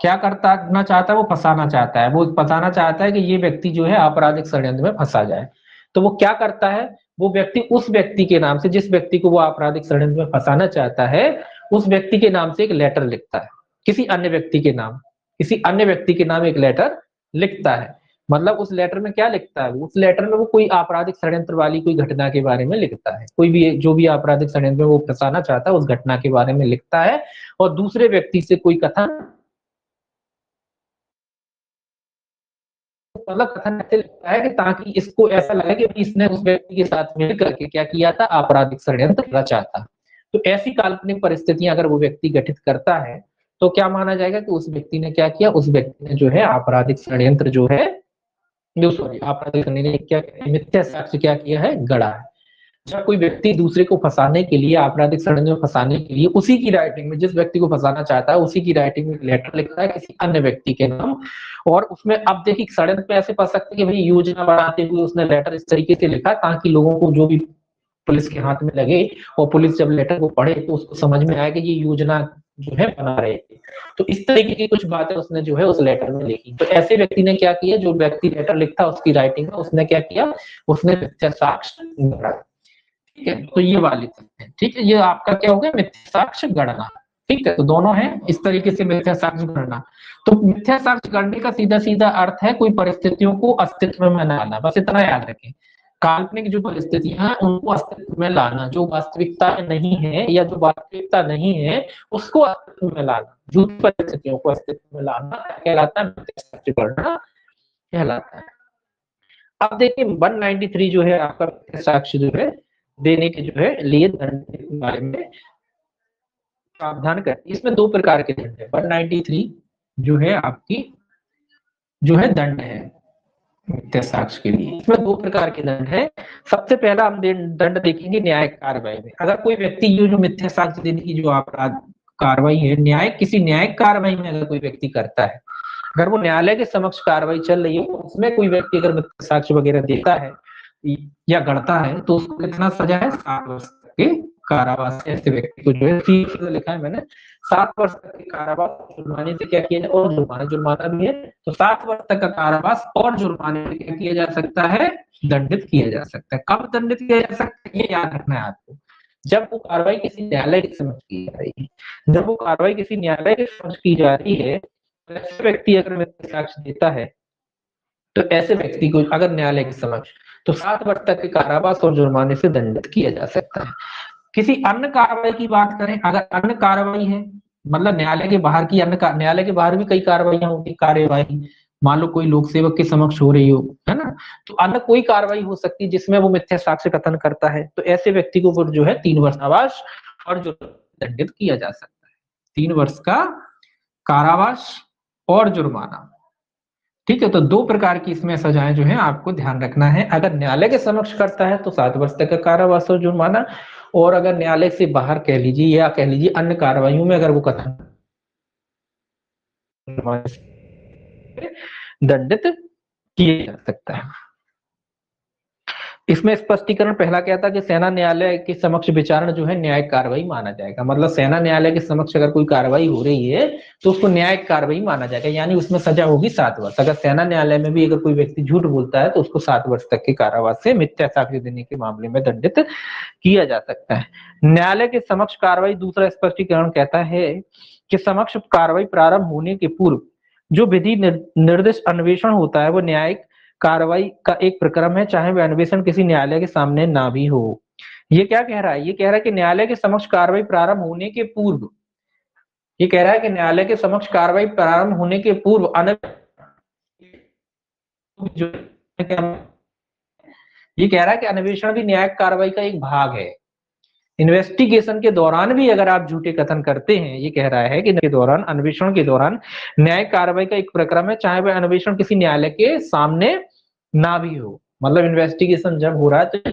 क्या करता ना चाहता है, वो फंसाना चाहता है, वो फंसाना चाहता है कि ये व्यक्ति जो है आपराधिक षड्यंत्र में फंसा जाए। तो वो क्या करता है, वो व्यक्ति उस व्यक्ति के नाम से, जिस व्यक्ति को वो आपराधिक षड्यंत्र में फंसाना चाहता है, उस व्यक्ति के नाम से एक लेटर लिखता है, किसी अन्य व्यक्ति के नाम, किसी अन्य व्यक्ति के नाम एक लेटर लिखता है। मतलब उस लेटर में क्या लिखता है, उस लेटर में वो कोई आपराधिक षड्यंत्र वाली कोई घटना के बारे में लिखता है, कोई भी जो भी आपराधिक षड्यंत्र में वो फंसाना चाहता है उस घटना के बारे में लिखता है और दूसरे व्यक्ति से कोई कथन, मतलब कथन ऐसे लिखता है कि ताकि इसको ऐसा लगे कि इसने उस व्यक्ति के साथ मिल करके क्या किया था, आपराधिक षड्यंत्र रचा था। तो ऐसी काल्पनिक परिस्थितियां अगर वो व्यक्ति गठित करता है तो क्या माना जाएगा कि उस व्यक्ति ने क्या किया, उस व्यक्ति ने जो है आपराधिक षड्यंत्र जो है, जो सॉरी आपराधिक षड्यंत्र ने क्या, मिथ्या साक्ष्य क्या किया है, गढ़ा है। जब कोई व्यक्ति दूसरे को फंसाने के लिए, आपराधिक षड्यंत्र में फंसाने के लिए उसी की राइटिंग में, जिस व्यक्ति को फंसाना चाहता है उसी की राइटिंग में लेटर लिखता है किसी अन्य व्यक्ति के नाम, और उसमें अब देखिए षड्यंत्र पे ऐसे फंस सकते हैं कि भाई योजना बनाते हुए उसने लेटर इस तरीके से लिखा ताकि लोगों को जो भी पुलिस के हाथ में लगे और पुलिस जब लेटर को पढ़े तो उसको समझ में आए कि ये योजना जो है बना रहे थे। तो इस तरीके की कुछ बातें उसने जो है उस लेटर में लिखी। तो ऐसे व्यक्ति ने क्या किया, जो व्यक्ति लेटर लिखता उसकी राइटिंग में उसने क्या किया, उसने मिथ्या साक्ष्य गढ़ा। ठीक है, तो ये वाली चीज है। ठीक है, ये आपका क्या हो गया, मिथ्या साक्ष्य गणना। ठीक है, तो दोनों है इस तरीके से मिथ्या साक्ष्य गणना। तो मिथ्या साक्ष्य गढ़ने का सीधा सीधा अर्थ है कोई परिस्थितियों को अस्तित्व में लाना, बस इतना याद रखें। काल्पनिक जो परिस्थितियां हैं उनको अस्तित्व में लाना, जो वास्तविकता नहीं है या जो वास्तविकता नहीं है उसको अस्तित्व में लाना, झूठी परिस्थितियों को अस्तित्व में लाना कहलाता है मिथ्या साक्ष्य गणना कहलाता है। अब देखिए 193 जो है आपका मिथ्या साक्ष्य जो है देने के जो है लिए दंड के बारे में प्रावधान करती है। इसमें दो प्रकार के दंड है। 193 जो है आपकी जो है दंड है मिथ्या साक्ष्य के लिए, इसमें दो प्रकार के दंड है। सबसे पहला हम दंड देखेंगे न्यायिक कार्रवाई में। अगर कोई व्यक्ति ये जो मिथ्या साक्ष्य देने की जो अपराध कार्रवाई है, न्यायिक किसी न्यायिक कार्रवाई में अगर कोई व्यक्ति करता है, अगर वो न्यायालय के समक्ष कार्रवाई चल रही है उसमें कोई व्यक्ति अगर मिथ्या साक्ष्य वगैरह देता है या गढ़ता है तो उसको कितना सजा है, 7 वर्ष तक के कारावास। ऐसे व्यक्ति को जो है लिखा है मैंने, 7 वर्ष तक के कारावास, जुर्माने से क्या किया जाए, और जुर्माना भी है, तो 7 वर्ष तक का कारावास और जुर्माने से क्या किया जा सकता है, दंडित किया जा सकता है। कब दंडित किया जा सकता है ये याद रखना है आपको, जब वो कार्रवाई किसी न्यायालय के समक्ष की जा रही है। जब वो कार्रवाई किसी न्यायालय के समक्ष की जा रही है, ऐसे व्यक्ति अगर मिथ्या साक्ष्य देता है तो ऐसे व्यक्ति को अगर न्यायालय के समक्ष, तो 7 वर्ष तक के कारावास और जुर्माने से दंडित किया जा सकता है। किसी अन्य कार्रवाई की बात करें, अगर अन्य कार्रवाई है, मतलब न्यायालय के बाहर की अन्य, न्यायालय के बाहर भी कई कार्रवाइयां होती, कार्यवाही, मान लो कोई लोक सेवक के समक्ष हो रही हो, है ना, तो अन्य कोई कार्रवाई हो सकती है जिसमें वो मिथ्या साक्ष्य कथन करता है, तो ऐसे व्यक्ति को जो है 3 वर्ष कारावास और जो दंडित किया जा सकता है। 3 वर्ष का कारावास और जुर्माना। ठीक है, तो दो प्रकार की इसमें सजाएं जो है आपको ध्यान रखना है। अगर न्यायालय के समक्ष करता है तो 7 वर्ष तक का कारावास और जुर्माना, और अगर न्यायालय से बाहर कह लीजिए या कह लीजिए अन्य कार्रवाइयों में अगर वो कथन दंडित किया जा सकता है। इसमें स्पष्टीकरण पहला क्या था कि सेना न्यायालय के समक्ष विचारण जो है न्यायिक कार्रवाई माना जाएगा। मतलब सेना न्यायालय के समक्ष अगर कोई कार्रवाई हो रही है तो उसको न्यायिक कार्रवाई माना जाएगा, यानी उसमें सजा होगी 7 वर्ष। अगर सेना न्यायालय में भी अगर कोई व्यक्ति झूठ बोलता है तो उसको 7 वर्ष तक के कारावास से मिथ्या साक्ष्य देने के मामले में दंडित किया जा सकता है। न्यायालय के समक्ष कार्रवाई, दूसरा स्पष्टीकरण कहता है कि समक्ष कार्रवाई प्रारंभ होने के पूर्व जो विधि निर्दिष्ट अन्वेषण होता है वो न्यायिक कार्रवाई का एक प्रक्रम है, चाहे वह अन्वेषण किसी न्यायालय के सामने ना भी हो। ये क्या कह रहा है? ये कह रहा है कि न्यायालय के समक्ष कार्रवाई प्रारंभ होने के पूर्व, ये कह रहा है कि न्यायालय के समक्ष कार्रवाई प्रारंभ होने के पूर्व ये कह रहा है कि अन्वेषण भी न्यायिक कार्रवाई का एक भाग है। इन्वेस्टिगेशन के दौरान भी अगर आप झूठे कथन करते हैं, ये कह रहा है कि के दौरान, अन्वेषण के दौरान न्यायिक कार्रवाई का एक प्रक्रम है, चाहे वह अन्वेषण किसी न्यायालय के सामने ना भी हो। मतलब इन्वेस्टिगेशन जब हो रहा है तो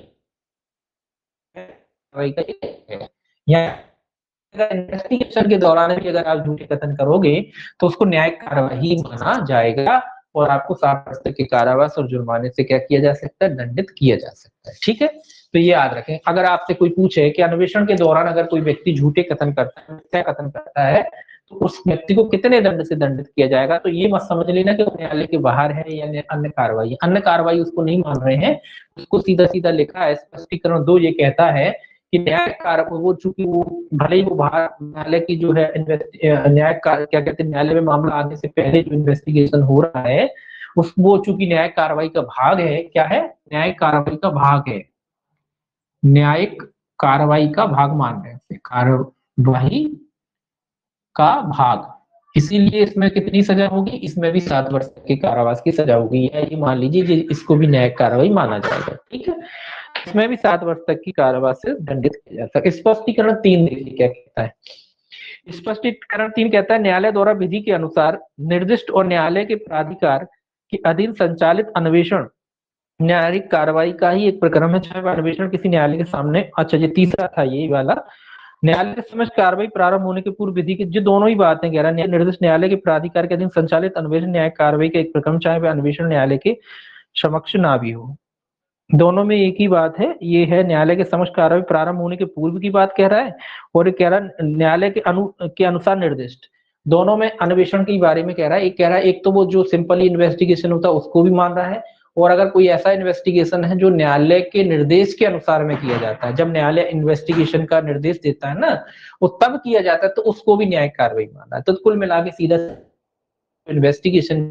या इन्वेस्टिगेशन के दौरान भी अगर आप झूठे कथन करोगे तो उसको न्यायिक कार्रवाई माना जाएगा और आपको 7 वर्ष तक के कारावास और जुर्माने से क्या किया जा सकता है? दंडित किया जा सकता है। ठीक है, तो ये याद रखें। अगर आपसे कोई पूछे कि अन्वेषण के दौरान अगर कोई व्यक्ति झूठे कथन करता है, मिथ्या कथन करता है, तो उस व्यक्ति को कितने दंड से दंडित किया जाएगा, तो ये मत समझ लेना कि वो न्यायालय के बाहर है या अन्य कार्रवाई, अन्य कार्रवाई उसको नहीं मान रहे हैं, उसको सीधा सीधा लिखा है। स्पष्टीकरण 2 ये कहता है कि न्यायिक कार्य वो, चूंकि वो भले ही वो बाहर न्यायालय की जो है न्यायिक कार्य क्या कहते हैं, न्यायालय में मामला आने से पहले जो इन्वेस्टिगेशन हो रहा है उस वो चूंकि न्यायिक कार्रवाई का भाग है, क्या है? न्यायिक कार्रवाई का भाग है, न्यायिक कार्रवाई का भाग मान रहे हैं, कार्यवाही का भाग। इसीलिए इसमें कितनी सजा होगी? इसमें भी 7 वर्ष के कारावास की सजा होगी। ये मान लीजिए इसको भी न्यायिक कार्रवाई माना जाएगा। ठीक है, इसमें भी 7 वर्ष तक की कारावास से दंडित किया जा सकता है। स्पष्टीकरण 3 देखिए क्या कहता है। स्पष्टीकरण 3 कहता है न्यायालय द्वारा विधि के अनुसार निर्दिष्ट और न्यायालय के प्राधिकार के अधीन संचालित अन्वेषण न्यायिक कार्रवाई का ही एक प्रक्रम है, चाहे अन्वेषण किसी न्यायालय के सामने। अच्छा, ये तीसरा था ये वाला, न्यायालय के समक्ष कार्रवाई प्रारंभ होने के पूर्व विधि की, जो दोनों ही बातें कह रहा है, निर्दिष्ट न्यायालय के प्राधिकार के अधीन संचालित अन्वेषण न्यायिक कार्रवाई का एक प्रक्रम, चाहे वह अन्वेषण न्यायालय के समक्ष ना भी हो। दोनों में एक ही बात है, ये है न्यायालय के समक्ष कार्रवाई प्रारंभ होने के पूर्व की बात कह रहा है, और कह रहा है न्यायालय के अनुसार निर्दिष्ट। दोनों में अन्वेषण के बारे में कह रहा है। एक कह रहा है, एक तो वो जो सिंपली इन्वेस्टिगेशन होता है उसको भी मान रहा है, और अगर कोई ऐसा इन्वेस्टिगेशन है जो न्यायालय के निर्देश के अनुसार में किया जाता है, जब न्यायालय इन्वेस्टिगेशन का निर्देश देता है ना, वो तब किया जाता है, तो उसको भी न्यायिक कार्रवाई माना है। तो कुल मिला के सीधा इन्वेस्टिगेशन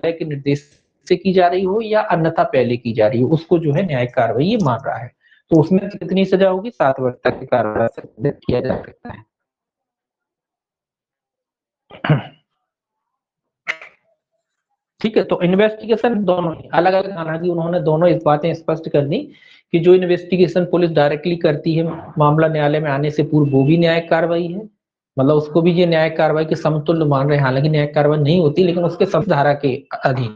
के निर्देश से की जा रही हो या अन्यथा पहले की जा रही हो, उसको जो है न्यायिक कार्रवाई ये मान रहा है। तो उसमें कितनी सजा होगी? 7 वर्ष तक की कार्रवाई से दंडित किया जा सकता है। ठीक है, तो इन्वेस्टिगेशन दोनों अलग अलग, हालांकि उन्होंने दोनों इस बातें स्पष्ट कर दी कि जो इन्वेस्टिगेशन पुलिस डायरेक्टली करती है मामला न्यायालय में आने से पूर्व, वो भी न्यायिक कार्रवाई है। मतलब उसको भी ये न्यायिक कार्रवाई के समतुल्य मान रहे हैं, हालांकि न्यायिक कार्रवाई नहीं होती लेकिन उसके संधारा के अधीन।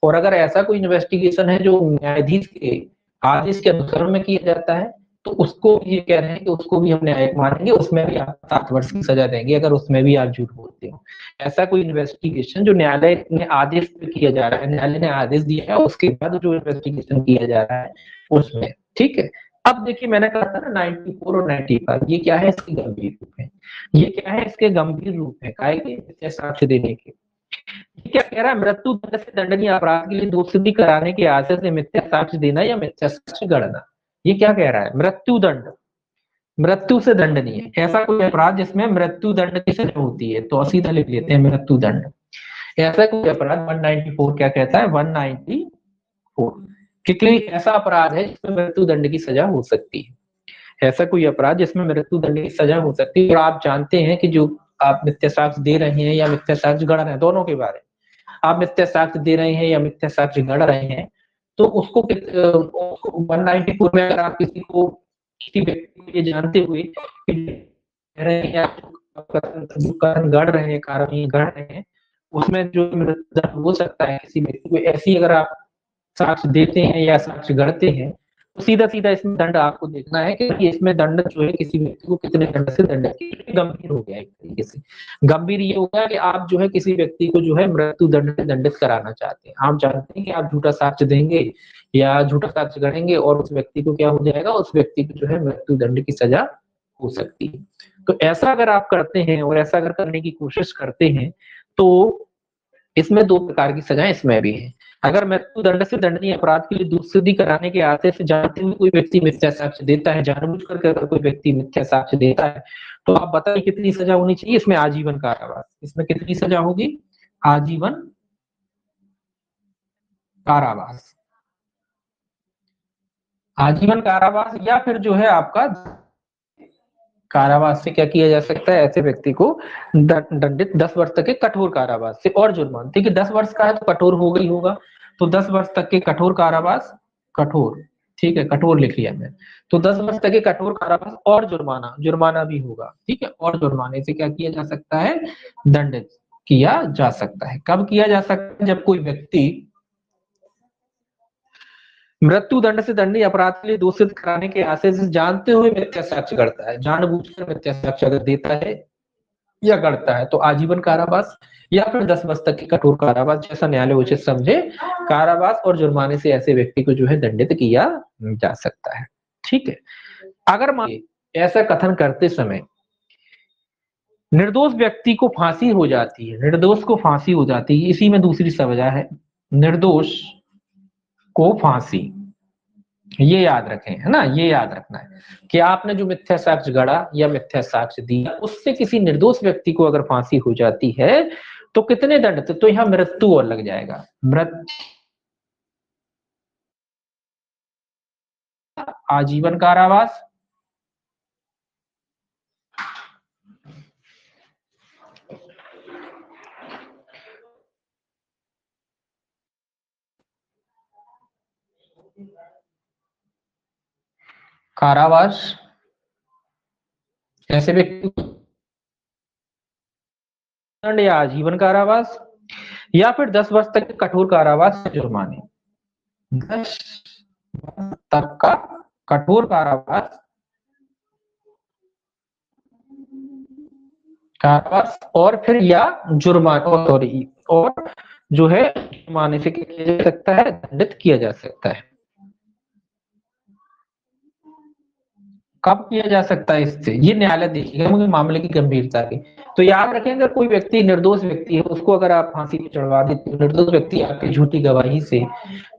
और अगर ऐसा कोई इन्वेस्टिगेशन है जो न्यायाधीश के आदेश के अनुसरण में किया जाता है, तो उसको ये कह रहे हैं कि उसको भी हम न्यायिक मानेंगे, उसमें भी आप 7 वर्ष की सजा देंगे अगर उसमें भी आप झूठ बोलते हो। ऐसा कोई इन्वेस्टिगेशन जो न्यायालय ने आदेश पे किया जा रहा है, न्यायालय ने आदेश दिया है, उसके बाद जो इन्वेस्टिगेशन किया जा रहा है उसमें। ठीक है, अब देखिए मैंने कहा था ना 94 और 95, ये क्या है? इसके गंभीर रूप है। ये क्या है? इसके गंभीर रूप है, काय के साक्ष्य देने के। क्या कह रहा है? मृत्यु दंड से दंडनीय अपराध के लिए दोषसिद्धि कराने के आशय से मिथ्या साक्ष्य देना या मिथ्या साक्ष्य गढ़ना। ये क्या कह रहा है? मृत्यु दंड, मृत्यु से दंडनीय ऐसा कोई अपराध जिसमें मृत्यु दंड की सजा होती है, तो सीधा लिख लेते हैं मृत्यु दंड। ऐसा कोई अपराध 194 क्या कहता है? 194 कि कोई ऐसा अपराध है जिसमें मृत्यु दंड की सजा हो सकती है। ऐसा कोई अपराध जिसमें मृत्यु दंड की सजा हो सकती है। और आप जानते हैं कि जो आप मिथ्या साक्ष्य दे रहे हैं या मिथ्या साक्ष्य गढ़ रहे हैं, दोनों के बारे में आप मिथ्या साक्ष्य दे रहे हैं या मिथ्या साक्ष्य गढ़ रहे हैं, तो उसको 194 में अगर आप किसी को किसी व्यक्ति को ये जानते हुए कि जो कारण गढ़ रहे हैं, कारण ये गढ़ रहे हैं, उसमें जो मृत्यु हो सकता है किसी व्यक्ति को, ऐसी अगर आप साक्ष्य देते हैं या साक्ष्य गढ़ते हैं, तो सीधा सीधा इसमें दंड आपको देखना है कि इसमें दंड जो है किसी व्यक्ति को कितने दंड से दंड गंभीर हो गया। एक तरीके से गंभीर ये हो गया कि आप जो है किसी व्यक्ति को जो है मृत्यु दंड से दंडित कराना चाहते हैं। आप जानते हैं कि आप झूठा साक्ष्य देंगे या झूठा साक्ष्य गढ़ेंगे और उस व्यक्ति को क्या हो जाएगा, उस व्यक्ति को जो है मृत्यु दंड की सजा हो सकती है। तो ऐसा अगर आप करते हैं और ऐसा अगर करने की कोशिश करते हैं तो इसमें दो प्रकार की सजाएं इसमें भी है। अगर मृत्यु दंड से दंडनीय अपराध के लिए दुष्सिद्धि कराने के आते से जानते हुए कोई व्यक्ति मिथ्या साक्ष्य देता है, जानबूझकर अगर कोई व्यक्ति मिथ्या साक्ष्य देता है, तो आप बताइए कितनी सजा होनी चाहिए? इसमें आजीवन कारावास। इसमें कितनी सजा होगी? आजीवन कारावास। आजीवन कारावास या फिर जो है आपका कारावास से क्या किया जा सकता है, ऐसे व्यक्ति को दंडित 10 वर्ष तक के कठोर कारावास से और जुर्माना। ठीक है, 10 वर्ष का है तो कठोर हो गई होगा, तो 10 वर्ष तक के कठोर कारावास, कठोर, ठीक है, कठोर लिख लिया मैं, तो 10 वर्ष तक के कठोर कारावास और जुर्माना, जुर्माना भी होगा। ठीक है, और जुर्माने से क्या किया जा सकता है, दंडित किया जा सकता है। कब किया जा सकता है? जब कोई व्यक्ति मृत्यु दंड से दंडनीय अपराध के लिए दोषित कराने के आशय से जानते हुए मिथ्या साक्ष्य करता है, जानबूझकर मिथ्या साक्ष्य अगर देता है या करता है, तो आजीवन कारावास या फिर 10 वर्ष तक की कठोर कारावास, जैसा न्यायालय उचित समझे, कारावास और जुर्माने से ऐसे व्यक्ति को जो है दंडित किया जा सकता है। ठीक है, अगर मान ऐसा कथन करते समय निर्दोष व्यक्ति को फांसी हो जाती है, निर्दोष को फांसी हो जाती है, इसी में दूसरी सजा है, निर्दोष को फांसी, ये याद रखें, है ना, ये याद रखना है कि आपने जो मिथ्या साक्ष्य गढ़ा या मिथ्या साक्ष्य दिया, उससे किसी निर्दोष व्यक्ति को अगर फांसी हो जाती है तो कितने दंड थे? तो यहां मृत्यु और लग जाएगा, आजीवन कारावास, कारावास ऐसे व्यक्ति दंड या आजीवन कारावास या फिर 10 वर्ष तक कठोर कारावास या जुर्माने, 10 तक का कठोर कारावास, कारावास और फिर या जुर्माना, सॉरी, और जो है जुर्माने से क्या किया जा सकता है, दंडित किया जा सकता है। कब किया जा सकता है इससे, ये न्यायालय देखिएगा मुझे मामले की गंभीरता की। तो याद रखें, अगर कोई व्यक्ति निर्दोष व्यक्ति है, उसको अगर आप फांसी पे चढ़वा देते हो, निर्दोष व्यक्ति आपकी झूठी गवाही से,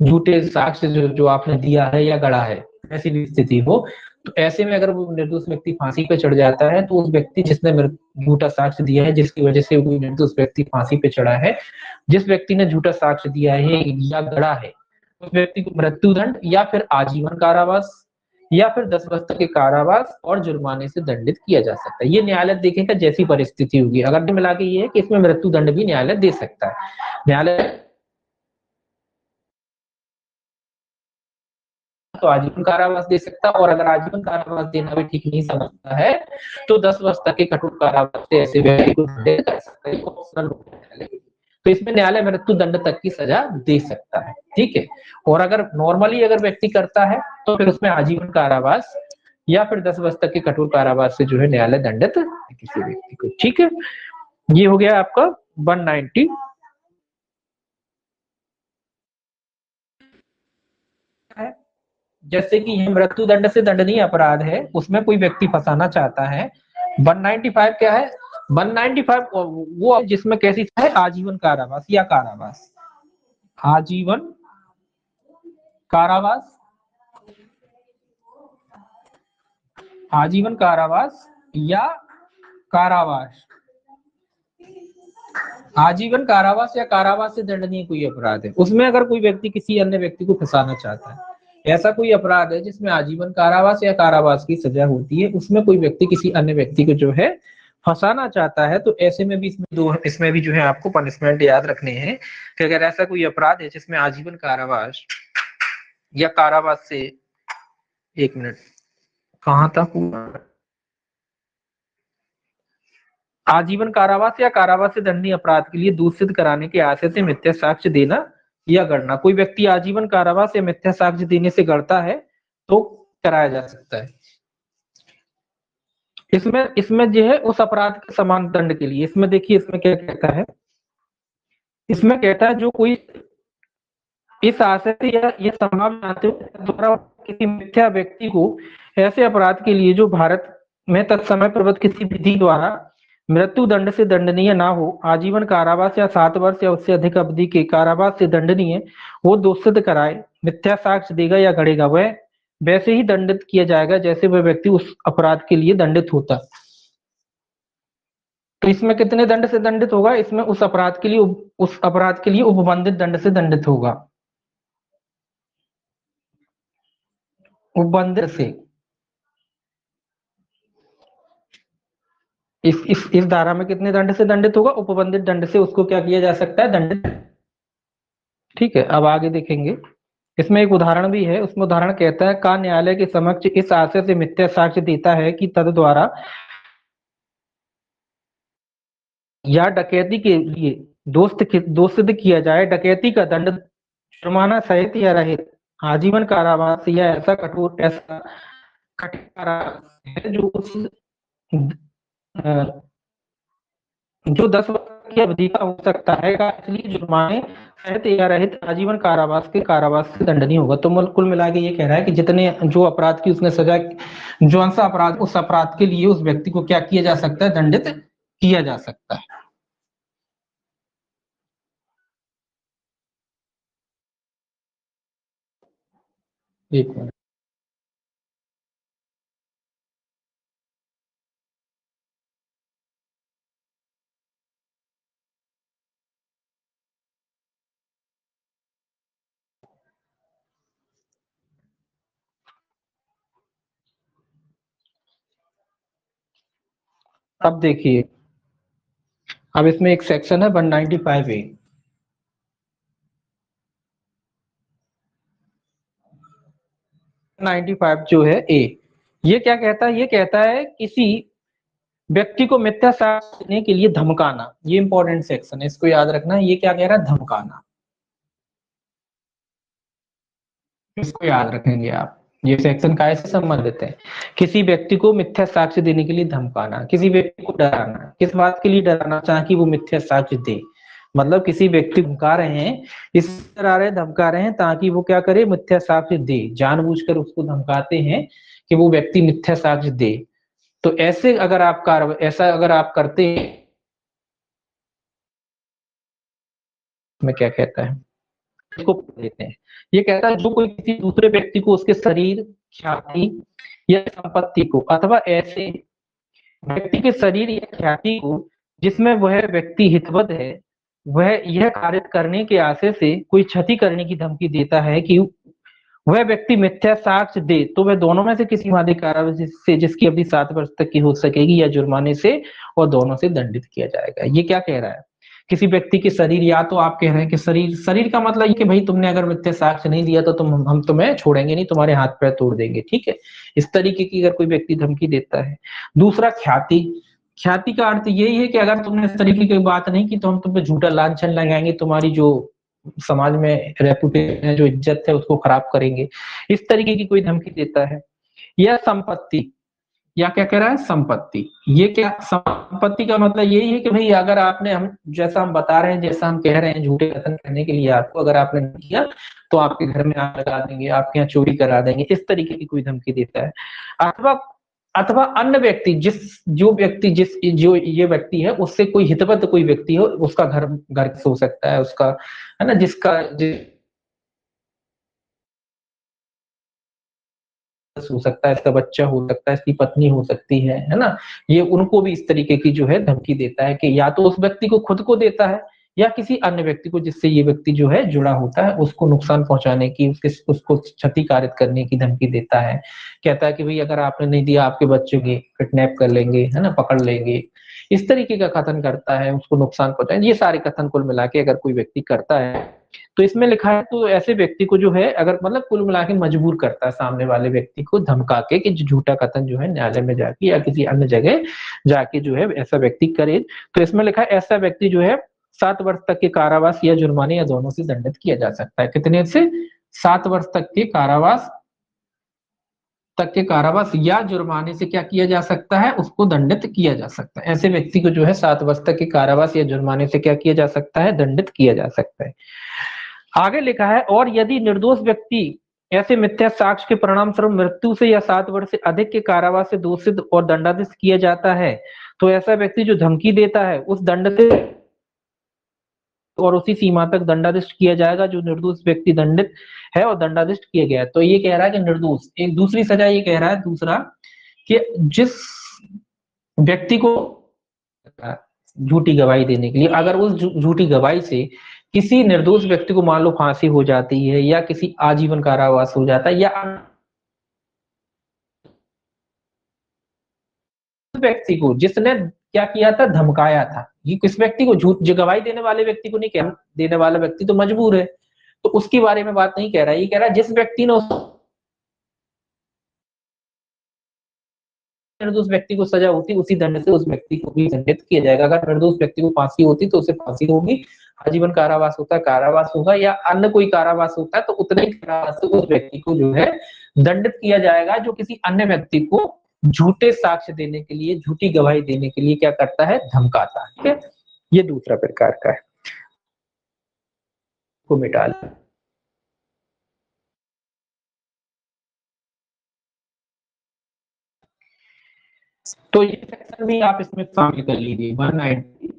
झूठे साक्ष्य जो आपने दिया है या गढ़ा है, ऐसी भी स्थिति हो, तो ऐसे में अगर वो निर्दोष व्यक्ति फांसी पे चढ़ जाता है, तो उस व्यक्ति जिसने झूठा साक्ष्य दिया है, जिसकी वजह से कोई निर्दोष व्यक्ति फांसी पे चढ़ा है, जिस व्यक्ति ने झूठा साक्ष्य दिया है या गढ़ा है, उस व्यक्ति को मृत्युदंड या फिर आजीवन कारावास या फिर 10 वर्ष तक के कारावास और जुर्माने से दंडित किया जा सकता है। ये न्यायालय देखेगा जैसी परिस्थिति होगी। अगर मिला के ये है कि इसमें मृत्यु दंड भी न्यायालय दे सकता है, न्यायालय तो आजीवन कारावास दे सकता है, और अगर आजीवन कारावास देना भी ठीक नहीं समझता है तो 10 वर्ष तक के कठोर कारावास से ऐसे व्यक्ति को दंडित कर सकता है, ऑप्शनल होता है। तो इसमें न्यायालय मृत्यु दंड तक की सजा दे सकता है। ठीक है, और अगर नॉर्मली अगर व्यक्ति करता है तो फिर उसमें आजीवन कारावास या फिर 10 वर्ष तक के कठोर कारावास से जो है न्यायालय दंडित किसी व्यक्ति को। ठीक है, ये हो गया आपका 190। जैसे कि यह मृत्यु दंड से दंडनीय अपराध है, उसमें कोई व्यक्ति फंसाना चाहता है। 195 क्या है? 195 वो जिसमें कैसी है, आजीवन कारावास या कारावास, आजीवन कारावास, आजीवन कारावास या कारावास, आजीवन कारावास या कारावास से दंडनीय कोई अपराध है, उसमें अगर कोई व्यक्ति किसी अन्य व्यक्ति को फंसाना चाहता है, ऐसा कोई अपराध है जिसमें आजीवन कारावास या कारावास की सजा होती है, उसमें कोई व्यक्ति किसी अन्य व्यक्ति को जो है फंसाना चाहता है, तो ऐसे में भी इसमें भी जो है आपको पनिशमेंट याद रखने हैं कि अगर ऐसा कोई अपराध है जिसमें आजीवन कारावास या कारावास से, एक मिनट, कहाँ था पूरा? आजीवन कारावास या कारावास से दंडनीय अपराध के लिए दोष सिद्ध कराने के आशय से मिथ्या साक्ष्य देना या गढ़ना। कोई व्यक्ति आजीवन कारावास या मिथ्या साक्ष्य देने से गढ़ता है तो कराया जा सकता है। इसमें इसमें जो है उस अपराध के समान दंड के लिए, इसमें देखिए इसमें क्या कहता है, इसमें कहता है जो कोई इस आशय से या ये संभाव जानते हुए द्वारा किसी मिथ्या व्यक्ति को ऐसे अपराध के लिए जो भारत में तत्समय प्रबद्ध किसी विधि द्वारा मृत्यु दंड से दंडनीय ना हो, आजीवन कारावास या 7 वर्ष या उससे अधिक अवधि के कारावास से दंडनीय वो दोषित कराए, मिथ्या साक्ष्य देगा या गढ़ेगा, वह वैसे ही दंडित किया जाएगा जैसे वह व्यक्ति उस अपराध के लिए दंडित होता। तो इसमें कितने दंड से दंडित होगा? इसमें उस अपराध के लिए उपबंधित दंड से दंडित होगा। उपबंधित से इस धारा में कितने दंड से दंडित होगा? उपबंधित दंड से उसको क्या किया जा सकता है? दंडित। ठीक है, अब आगे देखेंगे। इसमें एक उदाहरण भी है, उसमें उदाहरण कहता है का न्यायालय के समक्ष इस आशय से मिथ्या साक्ष्य देता है कि तद द्वारा या डकैती के लिए दोष सिद्ध किया जाए, डकैती का दंड जुर्माना सहित या रहित आजीवन कारावास या ऐसा कठिन कारावास है जो 10 वर्ष की अवधि का हो सकता है, इसलिए जुर्माने सहित या रहित आजीवन कारावास से दंडनीय होगा। तो कुल मिला के ये कह रहा है कि जितने जो अपराध की उसने सजा, जो सा अपराध, उस अपराध के लिए उस व्यक्ति को क्या किया जा सकता है? दंडित किया जा सकता है। एक मिनट, अब देखिए, अब इसमें एक सेक्शन है 195A। 95 जो है ए, ये क्या कहता है? ये कहता है किसी व्यक्ति को मिथ्या साक्ष्य देने के लिए धमकाना। ये इंपॉर्टेंट सेक्शन है, इसको याद रखना। ये क्या कह रहा है? धमकाना। इसको याद रखेंगे आप। ये सेक्शन काय से संबंधित है? किसी व्यक्ति को मिथ्या साक्ष्य देने के लिए धमकाना, किसी व्यक्ति को डराना। किस बात के लिए डराना? चाहे कि वो मिथ्या साक्ष्य दे, मतलब किसी व्यक्ति को धमका रहे हैं, इस तरह रहे धमका रहे हैं ताकि वो क्या करे? मिथ्या साक्ष्य दे। जानबूझकर उसको धमकाते हैं कि वो व्यक्ति मिथ्या साक्ष्य दे। तो ऐसे अगर आप ऐसा अगर आप करते हैं, मैं क्या कहता है, इसको देते हैं। ये कहता है जो कोई किसी दूसरे व्यक्ति को उसके शरीर, ख्याति या संपत्ति को, अथवा ऐसे व्यक्ति के शरीर या ख्याति को जिसमें वह व्यक्ति हितवद है, वह यह कार्य करने के आशय से कोई क्षति करने की धमकी देता है कि वह व्यक्ति मिथ्या साक्ष्य दे, तो वह दोनों में से किसी माध्यम कारावास से जिसकी अवधि 7 वर्ष तक की हो सकेगी या जुर्माने से, और दोनों से दंडित किया जाएगा। ये क्या कह रहा है? किसी व्यक्ति के शरीर, या तो आप कह रहे हैं कि शरीर का मतलब ये कि भाई तुमने अगर मिथ्या साक्ष्य नहीं दिया तो हम तुम्हें छोड़ेंगे नहीं, तुम्हारे हाथ पैर तोड़ देंगे, ठीक है, इस तरीके की अगर कोई व्यक्ति धमकी देता है। दूसरा ख्याति, ख्याति का अर्थ यही है कि अगर तुमने इस तरीके की बात नहीं की तो हम तुम पे झूठा लांछन लगाएंगे, तुम्हारी जो समाज में रेपुटेशन है, जो इज्जत है, उसको खराब करेंगे, इस तरीके की कोई धमकी देता है। या संपत्ति, या क्या कह रहा है? संपत्ति। ये क्या, संपत्ति का मतलब यही है कि भाई अगर आपने, हम जैसा हम बता रहे हैं, जैसा हम कह रहे हैं, झूठे कथन करने के लिए आपको, अगर आपने नहीं किया तो आपके घर में आग लगा देंगे, आपके यहाँ चोरी करा देंगे, इस तरीके की कोई धमकी देता है। अथवा अथवा अन्य व्यक्ति, जो ये व्यक्ति है उससे कोई हितवत कोई व्यक्ति हो, उसका घर हो सकता है, उसका, है ना, हो सकता है, इसका बच्चा हो सकता है, इसकी पत्नी हो सकती है ना, ये उनको भी इस तरीके की जो है धमकी देता है कि या तो उस व्यक्ति को खुद को देता है या किसी अन्य व्यक्ति को जिससे ये व्यक्ति जो है जुड़ा होता है, उसको नुकसान पहुंचाने की, उसको क्षति कारित करने की धमकी देता है। कहता है कि भाई अगर आपने नहीं दिया, आपके बच्चों की किडनैप कर लेंगे, है ना, पकड़ लेंगे, इस तरीके का कथन करता है, उसको नुकसान पहुंचाए। ये सारे कथन कुल मिला के अगर कोई व्यक्ति करता है तो इसमें लिखा है तो ऐसे व्यक्ति को जो है अगर मतलब कुल मिला के मजबूर करता है सामने वाले व्यक्ति को धमका के कि झूठा कथन जो है न्यायालय में जाके या किसी अन्य जगह जाके जो है ऐसा व्यक्ति करे। तो इसमें लिखा है ऐसा व्यक्ति जो है 7 वर्ष तक के कारावास या जुर्माने या दोनों से दंडित किया जा सकता है। कितने से? 7 वर्ष तक के कारावास या जुर्माने से क्या किया जा सकता है? उसको दंडित किया जा सकता है। ऐसे व्यक्ति को जो है 7 वर्ष तक के कारावास या जुर्माने से क्या किया जा सकता है? दंडित किया जा सकता है। आगे लिखा है और यदि निर्दोष व्यक्ति ऐसे मिथ्या साक्ष्य के परिणाम स्वरूप मृत्यु से या 7 वर्ष से अधिक के कारावास से दोषित और दंडादेश किया जाता है तो ऐसा व्यक्ति जो धमकी देता है उस दंड से और उसी सीमा तक दंडादेश किया जाएगा जो निर्दोष व्यक्ति दंडित है और दंडादेश किया गया है। तो ये कह रहा है कि निर्दोष, एक दूसरी सजा ये कह रहा है दूसरा कि जिस व्यक्ति को झूठी गवाही देने के लिए अगर उस झूठी गवाही से किसी निर्दोष व्यक्ति को मान लो फांसी हो जाती है या किसी आजीवन कारावास हो जाता है या व्यक्ति को जिसने क्या किया था? धमकाया था। ये किस व्यक्ति को? झूठ जो गवाही देने वाले व्यक्ति को नहीं कह रहा, देने वाला व्यक्ति तो मजबूर है तो उसके बारे में बात नहीं कह रहा है। ये कह रहा है जिस व्यक्ति ने निर्दोष व्यक्ति को सजा होती उसी दंड से उस व्यक्ति को भी दंडित किया जाएगा। अगर निर्दोष व्यक्ति को फांसी होती तो उसे फांसी होगी, आजीवन कारावास होता है कारावास होगा या अन्य कोई कारावास होता है तो उतने ही कारावास से उस व्यक्ति को जो है दंडित किया जाएगा जो किसी अन्य व्यक्ति को झूठे साक्ष्य देने के लिए, झूठी गवाही देने के लिए क्या करता है? धमकाता है। ठीक है, ये दूसरा प्रकार का है, को मिटा लें। तो ये सेक्शन भी आप इसमें शामिल कर लीजिए 190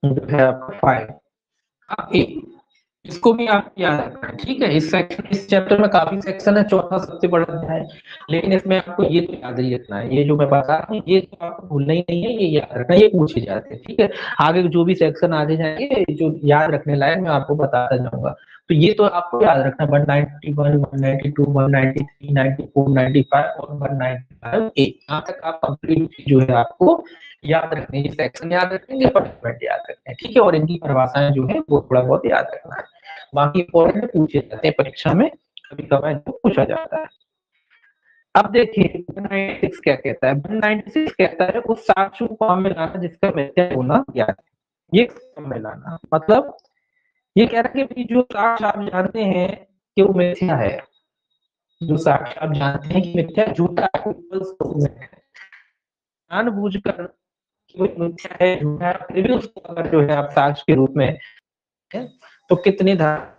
जो है आपका 5। इसको भी आप याद रखना है। ठीक है, इस चैप्टर में काफी सेक्शन है, चौथा सबसे बड़ा अध्याय है, लेकिन इसमें आपको ये तो याद ही रखना है। ये जो मैं बता रहा हूँ ये तो आपको भूलना ही नहीं है, ये याद रखना, ये पूछे जाते हैं। ठीक है, आगे जो भी सेक्शन आगे जाएंगे जो याद रखने लायक मैं आपको बताता जाऊंगा। तो ये तो आपको याद रखना 191, 192, 193, 94, 95 और 195 यहाँ तक आप कंप्लीट जो है आपको याद रखने, ये सेक्शन याद रखेंगे, पॉइंट याद रखने। ठीक है, और इनकी परिभाषाएं जो है वो थोड़ा बहुत याद रखना है। बाकी इंपॉर्टेंट पूछे जाते हैं परीक्षा में, कभी कभार जो पूछा जाता है। अब देखिए 196 क्या कहता है? 196 कहता है उस साक्ष्य को काम में लाना जिसका मिथ्या होना ज्ञात है। ये काम में लाना मतलब ये कह रहा है कि जो साक्ष्य आप जानते हैं कि वो मिथ्या है, जो साक्ष्य आप जानते हैं कि मिथ्या झूठा है, जानबूझकर वो मिथ्या है, झूठा है, फिर भी उसको अगर जो है आप साक्ष्य के रूप में तो कितनी धारा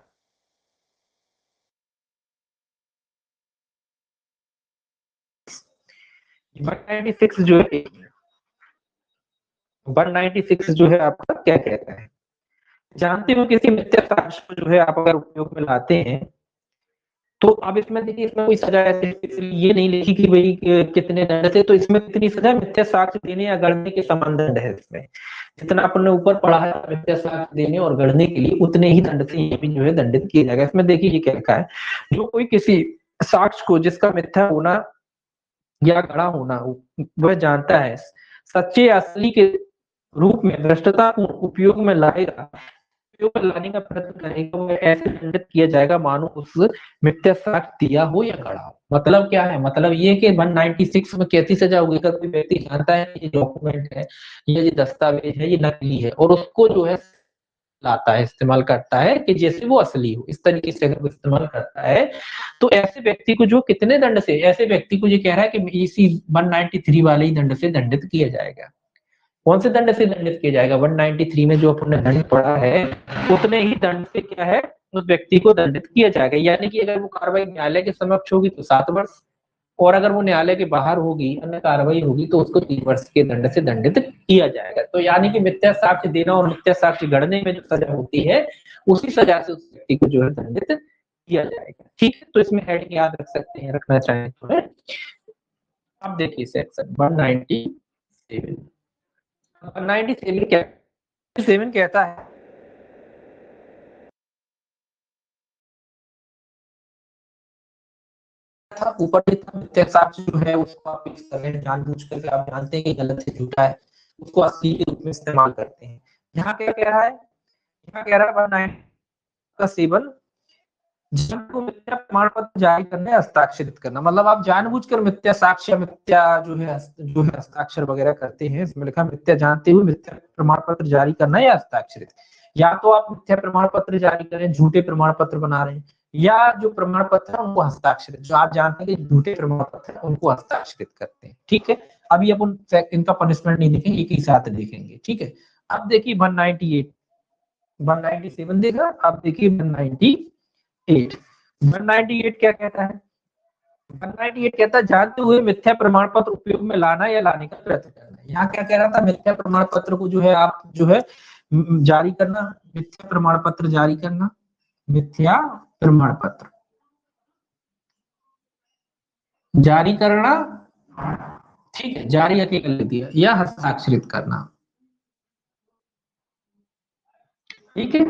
196 जो है 196 जो है आपका क्या कहता है? जानते हो किसी मिथ्या साक्ष्य को जो है आप अगर उपयोग में लाते हैं तो अब इसमें देखिए इसमें कोई सजा ऐसे ये नहीं लिखी कि भाई कितने दंड से, तो इसमें कितनी सजा? मिथ्या साक्ष्य देने या गढ़ने के समान दंड है। इसमें जितना अपने ऊपर पड़ा है मिथ्या साक्ष्य देने और गढ़ने के लिए उतने ही दंड से ये भी जो है दंडित किया जाएगा। इसमें देखिए ये क्या लिखा है, जो कोई किसी साक्ष्य को जिसका मिथ्या होना या गढ़ा होना वह जानता है सच्चे असली के रूप में भ्रष्टता उपयोग में लाएगा, उपयोग में लाने का प्रयत्न करेगा, वह ऐसे दंडित किया जाएगा मानो उस मिथ्या साक्ष्य दिया हो या गढ़ा हो। मतलब क्या है? मतलब ये कि 196 में कैसी सजा होगी? अगर कोई व्यक्ति जानता है कि ये डॉक्यूमेंट है या ये दस्तावेज है ये नकली है और उसको जो है लाता है, इस्तेमाल करता है कि जैसे वो असली हो, इस तरीके से अगर वो इस्तेमाल करता है तो ऐसे व्यक्ति को जो कितने दंड से, ऐसे व्यक्ति को ये कह रहा है कि इसी 193 वाले ही दंड से दंडित किया जाएगा। कौन से दंड से दंडित किया जाएगा? 193 में जो अपने दंड पड़ा है उतने ही दंड से क्या है उस व्यक्ति को दंडित किया जाएगा। यानी कि अगर वो कार्रवाई न्यायालय के समक्ष होगी तो 7 वर्ष, और अगर वो न्यायालय के बाहर होगी, अन्य कार्रवाई होगी तो उसको 3 वर्ष के दंड से दंडित किया जाएगा। तो यानी कि मिथ्या साक्ष्य देना और मिथ्या साक्ष्य गढ़ने में जो सजा होती है उसी सजा से उस व्यक्ति को जो है दंडित किया जाएगा। ठीक है, तो इसमें हेडिंग याद रख सकते हैं, रखना चाहें तो है। अब देखिए सेक्शन 197 197 कहता है ऊपर मिथ्या साक्ष्य जो है उसको आप पेश कर रहे हैं, जानबूझ करके आप जानते हैं कि गलत है, झूठा है, उसको असली के रूप में इस्तेमाल करते हैं। यहाँ क्या कह रहा है? यहाँ कह रहा है का सेवन को मिथ्या प्रमाण पत्र जारी करने हस्ताक्षरित करना, मतलब आप जानबूझकर मिथ्या साक्ष्य या मिथ्या जो है हस्ताक्षर वगैरह करते हैं, इसमें लिखा मिथ्या जानते हुए मिथ्या प्रमाण पत्र जारी करना या हस्ताक्षरित, या तो आप मिथ्या प्रमाण पत्र जारी करें, झूठे प्रमाण पत्र बना रहे हैं, या जो प्रमाण पत्र है उनको हस्ताक्षरित, जो आप जानते हैं कि झूठे प्रमाण पत्र है उनको हस्ताक्षरित करते हैं। ठीक है, अभी अपन इनका पनिशमेंट नहीं देखेंगे, एक ही साथ देखेंगे। ठीक है, अब देखिए 198 197 देखा, अब देखिए 198 198 क्या कहता है? 198 कहता है जानते हुए मिथ्या प्रमाण पत्र उपयोग में लाना या लाने का प्रयत्न करना। यहाँ क्या कह रहा था? मिथ्या प्रमाण पत्र को जो है आप जो है जारी करना, मिथ्या प्रमाण पत्र जारी करना, मिथ्या प्रमाण पत्र जारी करना, ठीक है, जारी अकेले लिख दिया, या हस्ताक्षरित करना। ठीक है,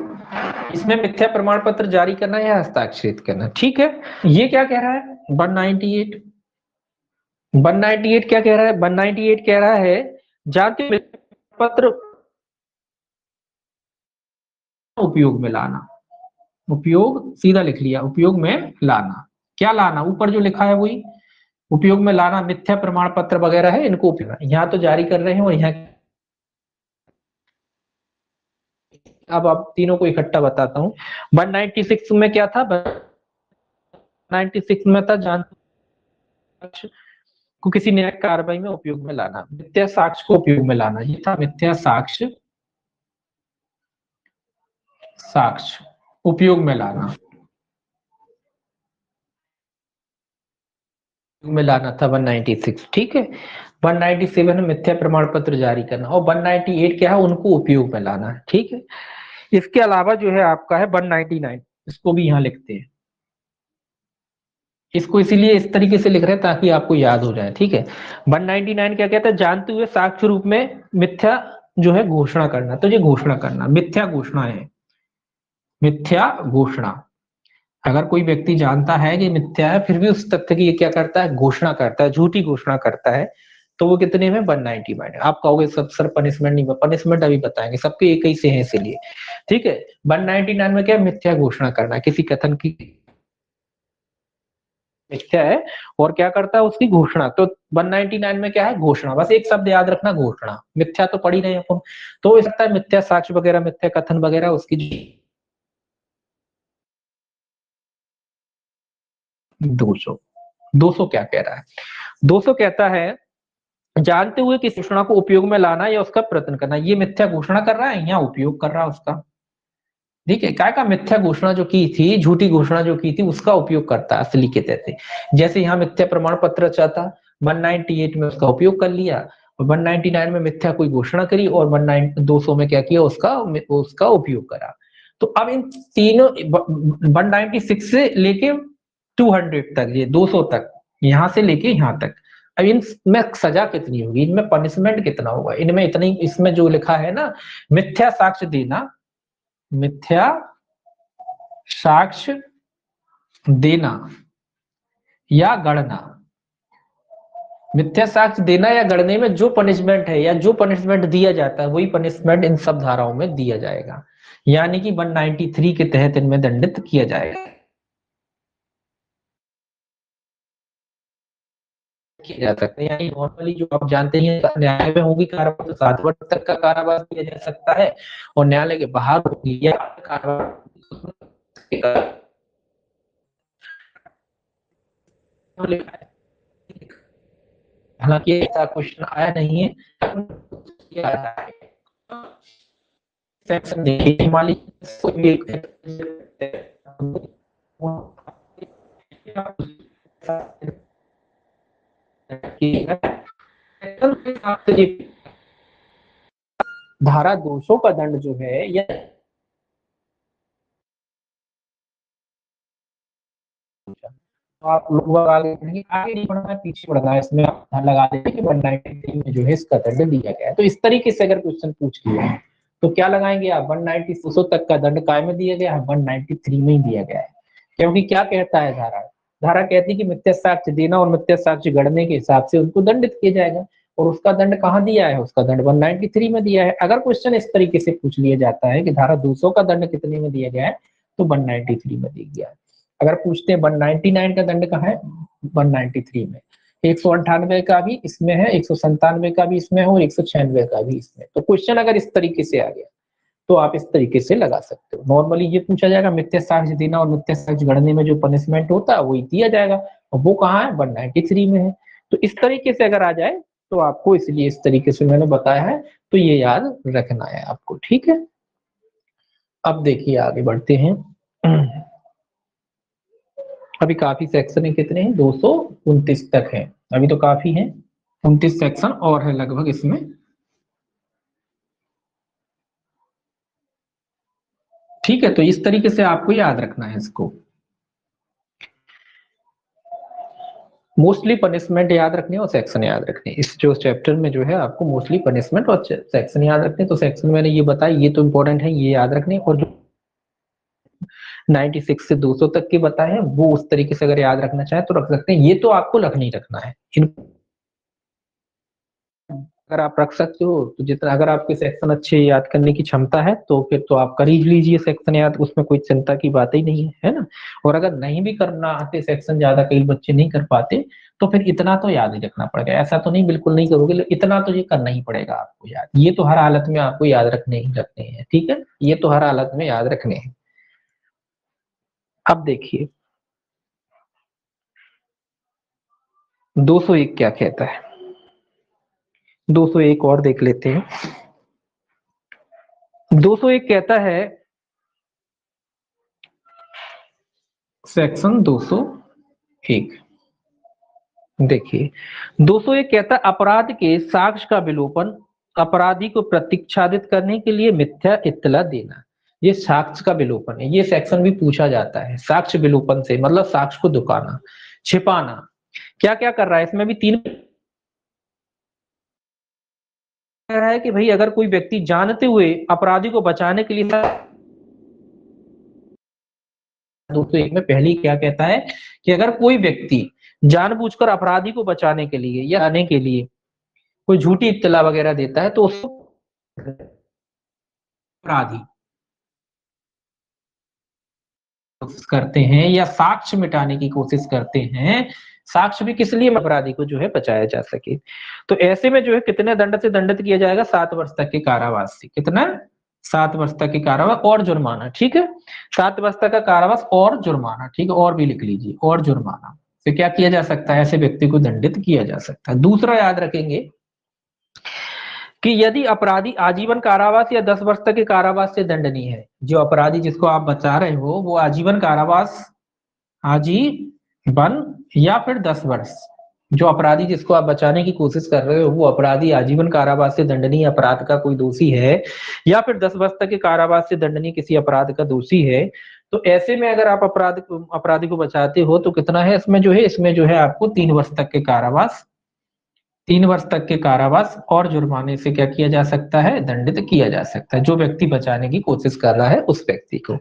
इसमें मिथ्या प्रमाण पत्र जारी करना या हस्ताक्षरित करना। ठीक है, ये क्या कह रहा है? 198 198 क्या कह रहा है? 198 कह रहा है जानते हुए पत्र उपयोग में लाना, उपयोग सीधा लिख लिया, उपयोग में लाना। क्या लाना? ऊपर जो लिखा है वही, उपयोग में लाना, मिथ्या प्रमाण पत्र वगैरह है इनको उपयोग, यहाँ तो जारी कर रहे हैं और यहाँ, अब आप तीनों को इकट्ठा बताता हूँ। 196 में क्या था? 196 में था जान को किसी न्यायिक कार्रवाई में उपयोग में लाना, मिथ्या साक्ष्य को उपयोग में लाना, ये था मिथ्या साक्ष्य उपयोग में लाना, में लाना था 196। ठीक है, 197 मिथ्या प्रमाण पत्र जारी करना, और 198 क्या है? उनको उपयोग में लाना। ठीक है, इसके अलावा जो है आपका है 199, इसको भी यहाँ लिखते हैं, इसको इसीलिए इस तरीके से लिख रहे हैं ताकि आपको याद हो जाए। ठीक है, 199 क्या कहता है? जानते हुए साक्ष्य रूप में मिथ्या जो है घोषणा करना, तो ये घोषणा करना मिथ्या घोषणा है, मिथ्या घोषणा। अगर कोई व्यक्ति जानता है कि मिथ्या है फिर भी उस तथ्य की ये क्या करता है? घोषणा करता है, झूठी घोषणा करता है, तो वो कितने में? 199। आप कहोगे सब सर पनिशमेंट नहीं, पनिशमेंट अभी बताएंगे, सबके एक ही से है इसीलिए। ठीक है, 199 में क्या? मिथ्या घोषणा करना, किसी कथन की मिथ्या है और क्या करता है? उसकी घोषणा। तो 199 में क्या है? घोषणा। बस एक शब्द याद रखना, घोषणा। मिथ्या तो पढ़ी नहीं अपन, तो सकता है मिथ्या साक्ष्य वगैरह, मिथ्या कथन वगैरह, उसकी 200 200 क्या कह रहा है? 200 कहता है जानते हुए किसी घोषणा को उपयोग में लाना या उसका प्रयत्न करना। ये मिथ्या घोषणा कर रहा है या उपयोग कर रहा है उसका। ठीक है, क्या का मिथ्या घोषणा जो की थी, झूठी घोषणा जो की थी, उसका उपयोग करता है असली के तहत। जैसे यहाँ मिथ्या प्रमाण पत्र चाहता, 198 में उसका उपयोग कर लिया, और 199 में मिथ्या कोई घोषणा करी, और 200 में क्या किया? उसका उसका उपयोग करा। तो अब इन तीनों 196 से लेके 200 तक, ये 200 तक, यहां से लेके यहां तक, अब इनमें सजा कितनी होगी, इनमें पनिशमेंट कितना होगा? इनमें इतनी, इसमें जो लिखा है ना, मिथ्या साक्ष्य देना, मिथ्या साक्ष्य देना या गणना, मिथ्या साक्ष्य देना या गणने में जो पनिशमेंट है या जो पनिशमेंट दिया जाता है वही पनिशमेंट इन सब धाराओं में दिया जाएगा, यानी कि 193 के तहत इनमें दंडित किया जाएगा, किया जा सकता है। यानी नॉर्मली जो आप जानते हैं न्यायालय में होगी कार्रवाई तो 7 वर्ष तक का कारावास किया जा सकता है, और न्यायालय के बाहर होगी या हालांकि ऐसा क्वेश्चन आया नहीं है, सेक्शन देखिए, मान लीजिए कोई भी धारा 200 का दंड जो है या तो आप लोग आगे आगे नहीं बढ़ना है, पीछे बढ़ना है, इसमें आप ध्यान लगा देंगे कि 193 में जो है इसका दंड दिया गया है। तो इस तरीके से अगर क्वेश्चन पूछ लिया है तो क्या लगाएंगे आप? 190 200 तक का दंड काय में दिया गया है? 193 में ही दिया गया है, क्योंकि क्या कहता है धारा? धारा कहती है कि मिथ्या साक्ष्य देना और मिथ्या साक्ष्य गढ़ने के हिसाब से उनको दंडित किया जाएगा, और उसका दंड कहाँ दिया है? उसका दंड 193 में दिया है। अगर क्वेश्चन इस तरीके से पूछ लिया जाता है कि धारा 200 का दंड कितने में दिया गया है, तो 193 में दिख गया। अगर पूछते हैं 199 का दंड कहाँ है, 193 में। 198 का भी इसमें है, 197 का भी इसमें है और 196 का भी इसमें। तो क्वेश्चन अगर इस तरीके से आ गया तो आप इस तरीके से लगा सकते हो। नॉर्मली ये पूछा जाएगा मिथ्या साक्ष्य देना और मिथ्या साक्ष्य गढ़ने में जो पनिशमेंट होता है वही दिया जाएगा, और वो कहाँ है, 193 में है। तो इस तरीके से अगर आ जाए तो आपको, इसलिए इस तरीके से मैंने बताया है, तो ये याद रखना है आपको, ठीक है। अब देखिए आगे बढ़ते हैं। अभी काफी सेक्शन है, कितने हैं, 229 तक है, अभी तो काफी है, 29 सेक्शन और है लगभग इसमें। ठीक है, तो इस तरीके से आपको याद रखना है इसको। मोस्टली पनिशमेंट याद रखने और सेक्शन याद रखने, इस जो चैप्टर में जो है आपको मोस्टली पनिशमेंट और सेक्शन याद रखने। तो सेक्शन मैंने ये बताया, ये तो इंपॉर्टेंट है, ये याद रखने। और जो 96 से 200 तक के बताए हैं वो उस तरीके से अगर याद रखना चाहे तो रख सकते हैं, ये तो आपको रख नहीं रखना है। अगर आप रख सकते हो तो जितना, अगर आपके सेक्शन अच्छे याद करने की क्षमता है तो फिर तो आप कर ही लीजिए सेक्शन याद, उसमें कोई चिंता की बात ही नहीं है, है ना। और अगर नहीं भी करना आते सेक्शन, ज्यादा कई बच्चे नहीं कर पाते, तो फिर इतना तो याद ही रखना पड़ेगा। ऐसा तो नहीं बिल्कुल नहीं करोगे, लेकिन इतना तो ये करना ही पड़ेगा आपको याद। ये तो हर हालत में आपको याद रखने ही रखने हैं, ठीक है, ये तो हर हालत में याद रखने हैं। अब देखिए 201 क्या कहता है, 201 और देख लेते हैं। 201 कहता है, सेक्शन 201 देखिए, 201 कहता है अपराध के साक्ष्य का विलोपन अपराधी को प्रतीक्षादित करने के लिए मिथ्या इत्तला देना, ये साक्ष्य का विलोपन है। ये सेक्शन भी पूछा जाता है, साक्ष्य विलोपन से मतलब साक्ष्य को दुकाना, छिपाना। क्या क्या कर रहा है इसमें भी तीन कह रहा है कि भाई अगर कोई व्यक्ति जानते हुए अपराधी को बचाने के लिए, 201 में पहली क्या कहता है कि अगर कोई व्यक्ति जानबूझकर अपराधी को बचाने के लिए या आने के लिए कोई झूठी इत्तला वगैरह देता है तो उसको अपराधी कोशिश करते हैं या साक्ष्य मिटाने की कोशिश करते हैं। साक्ष्य भी किस लिए, अपराधी को जो है बचाया जा सके। तो ऐसे में जो है कितने दंड से दंडित किया जाएगा, 7 वर्ष तक के कारावास से, कितना, 7 वर्ष तक के कारावास और जुर्माना, ठीक है। 7 वर्ष तक का कारावास और जुर्माना, ठीक है, और भी लिख लीजिए, और जुर्माना से क्या किया जा सकता है, ऐसे व्यक्ति को दंडित किया जा सकता है। दूसरा याद रखेंगे कि यदि अपराधी आजीवन कारावास या 10 वर्ष तक के कारावास से दंडनीय है, जो अपराधी जिसको आप बचा रहे हो वो आजीवन कारावास, आजीवन या फिर 10 वर्ष, जो अपराधी जिसको आप बचाने की कोशिश कर रहे हो वो अपराधी आजीवन कारावास से दंडनीय अपराध का कोई दोषी है, या फिर 10 वर्ष तक के कारावास से दंडनीय किसी अपराध का दोषी है, तो ऐसे में अगर आप अपराधी को बचाते हो तो कितना है इसमें जो है, इसमें जो है आपको 3 वर्ष तक के कारावास, 3 वर्ष तक के कारावास और जुर्माने से क्या किया जा सकता है, दंडित किया जा सकता है। जो व्यक्ति बचाने की कोशिश कर रहा है उस व्यक्ति को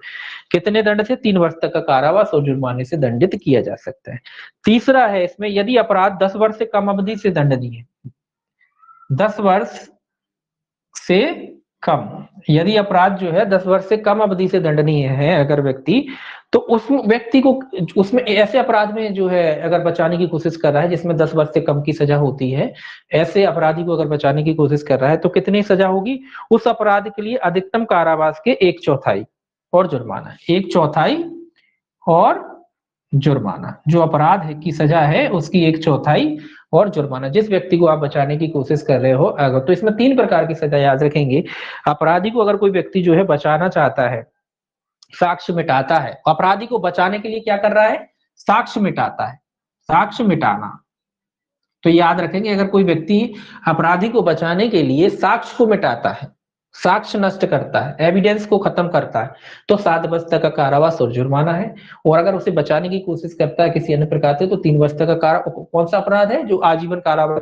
कितने दंड से, 3 वर्ष तक का कारावास और जुर्माने से दंडित किया जा सकता है। तीसरा है इसमें, यदि अपराध 10 वर्ष से कम अवधि से दंडनीय है, 10 वर्ष से कम, यदि अपराध जो है 10 वर्ष से कम अवधि से दंडनीय है अगर व्यक्ति, तो उस व्यक्ति को, उसमें ऐसे अपराध में जो है अगर बचाने की कोशिश कर रहा है जिसमें 10 वर्ष से कम की सजा होती है, ऐसे अपराधी को अगर बचाने की कोशिश कर रहा है तो कितनी सजा होगी, उस अपराध के लिए अधिकतम कारावास के 1/4 और जुर्माना, 1/4 और जुर्माना, जो अपराध है की सजा है उसकी 1/4 और जुर्माना, जिस व्यक्ति को आप बचाने की कोशिश कर रहे हो अगर, तो इसमें 3 प्रकार की सजा याद रखेंगे। अपराधी को अगर कोई व्यक्ति जो है बचाना चाहता है, साक्ष्य मिटाता है, अपराधी को बचाने के लिए क्या कर रहा है, साक्ष्य मिटाता है, साक्ष्य मिटाना, तो याद रखेंगे अगर कोई व्यक्ति अपराधी को बचाने के लिए साक्ष्य को मिटाता है, साक्ष्य नष्ट करता है, एविडेंस को खत्म करता है, तो 7 वर्ष तक का कारावास और जुर्माना है। और अगर उसे बचाने की कोशिश करता है किसी अन्य प्रकार से तो 3 वर्ष तक का कौन सा अपराध है, जो आजीवन कारावास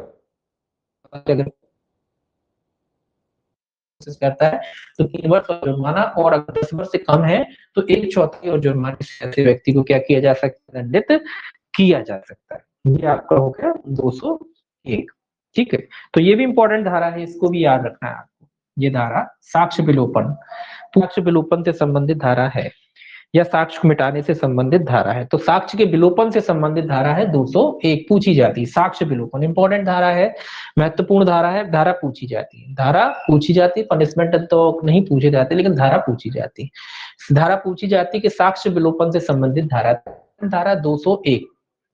कोशिश करता है तो 3 वर्ष और जुर्माना, और अगर 10 वर्ष से कम है तो 1/4 और जुर्माने से ऐसे व्यक्ति को क्या किया जा सकता है, दंडित किया जा सकता है। ये आपका हो गया 201, ठीक है। तो ये भी इंपॉर्टेंट धारा है, इसको भी याद रखना है आपको। ये धारा साक्ष्य विलोपन, साक्ष्य विलोपन से संबंधित धारा है। या साक्ष्य को मिटाने से संबंधित धारा है। तो साक्ष्य के विलोपन से संबंधित धारा है 201 पूछी जाती है। साक्ष्य विलोपन इंपॉर्टेंट धारा है, महत्वपूर्ण धारा है, धारा पूछी जाती है। धारा पूछी जाती है, पनिशमेंट तो नहीं पूछे जाते लेकिन धारा पूछी जाती है। धारा पूछी जाती है कि साक्ष्य विलोपन से संबंधित धारा, धारा 201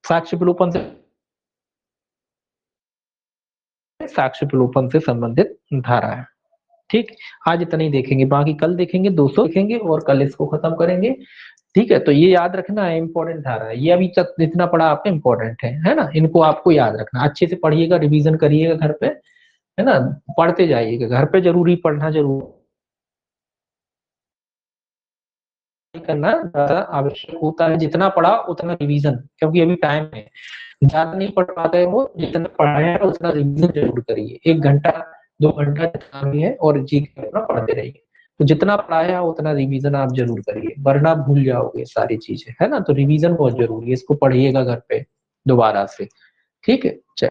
साक्ष्य विलोपन से संबंधित धारा है। ठीक, आज इतना ही देखेंगे, बाकी कल देखेंगे 200 देखेंगे और कल इसको खत्म करेंगे। ठीक है, तो ये याद रखना है, इंपॉर्टेंट धारा है ये। अभी तक जितना पढ़ा आपने इंपॉर्टेंट है ना, इनको आपको याद रखना, अच्छे से पढ़िएगा, रिवीजन करिएगा घर पे, है ना, पढ़ते जाइएगा घर पे, जरूरी पढ़ना जरूर करना ज्यादा आवश्यक होता है। जितना पढ़ा उतना रिवीजन, क्योंकि अभी टाइम है, ज्यादा नहीं पढ़ पाते हो, जितना पढ़ा है उतना रिवीजन जरूर करिए। 1 घंटा 2 घंटा जितना भी है, और जी के अपना पढ़ते रहिए। तो जितना पढ़ा है उतना रिवीजन आप जरूर करिए, वरना भूल जाओगे सारी चीजें, है ना। तो रिवीजन बहुत जरूरी है, इसको पढ़िएगा घर पे दोबारा से। ठीक है, चल।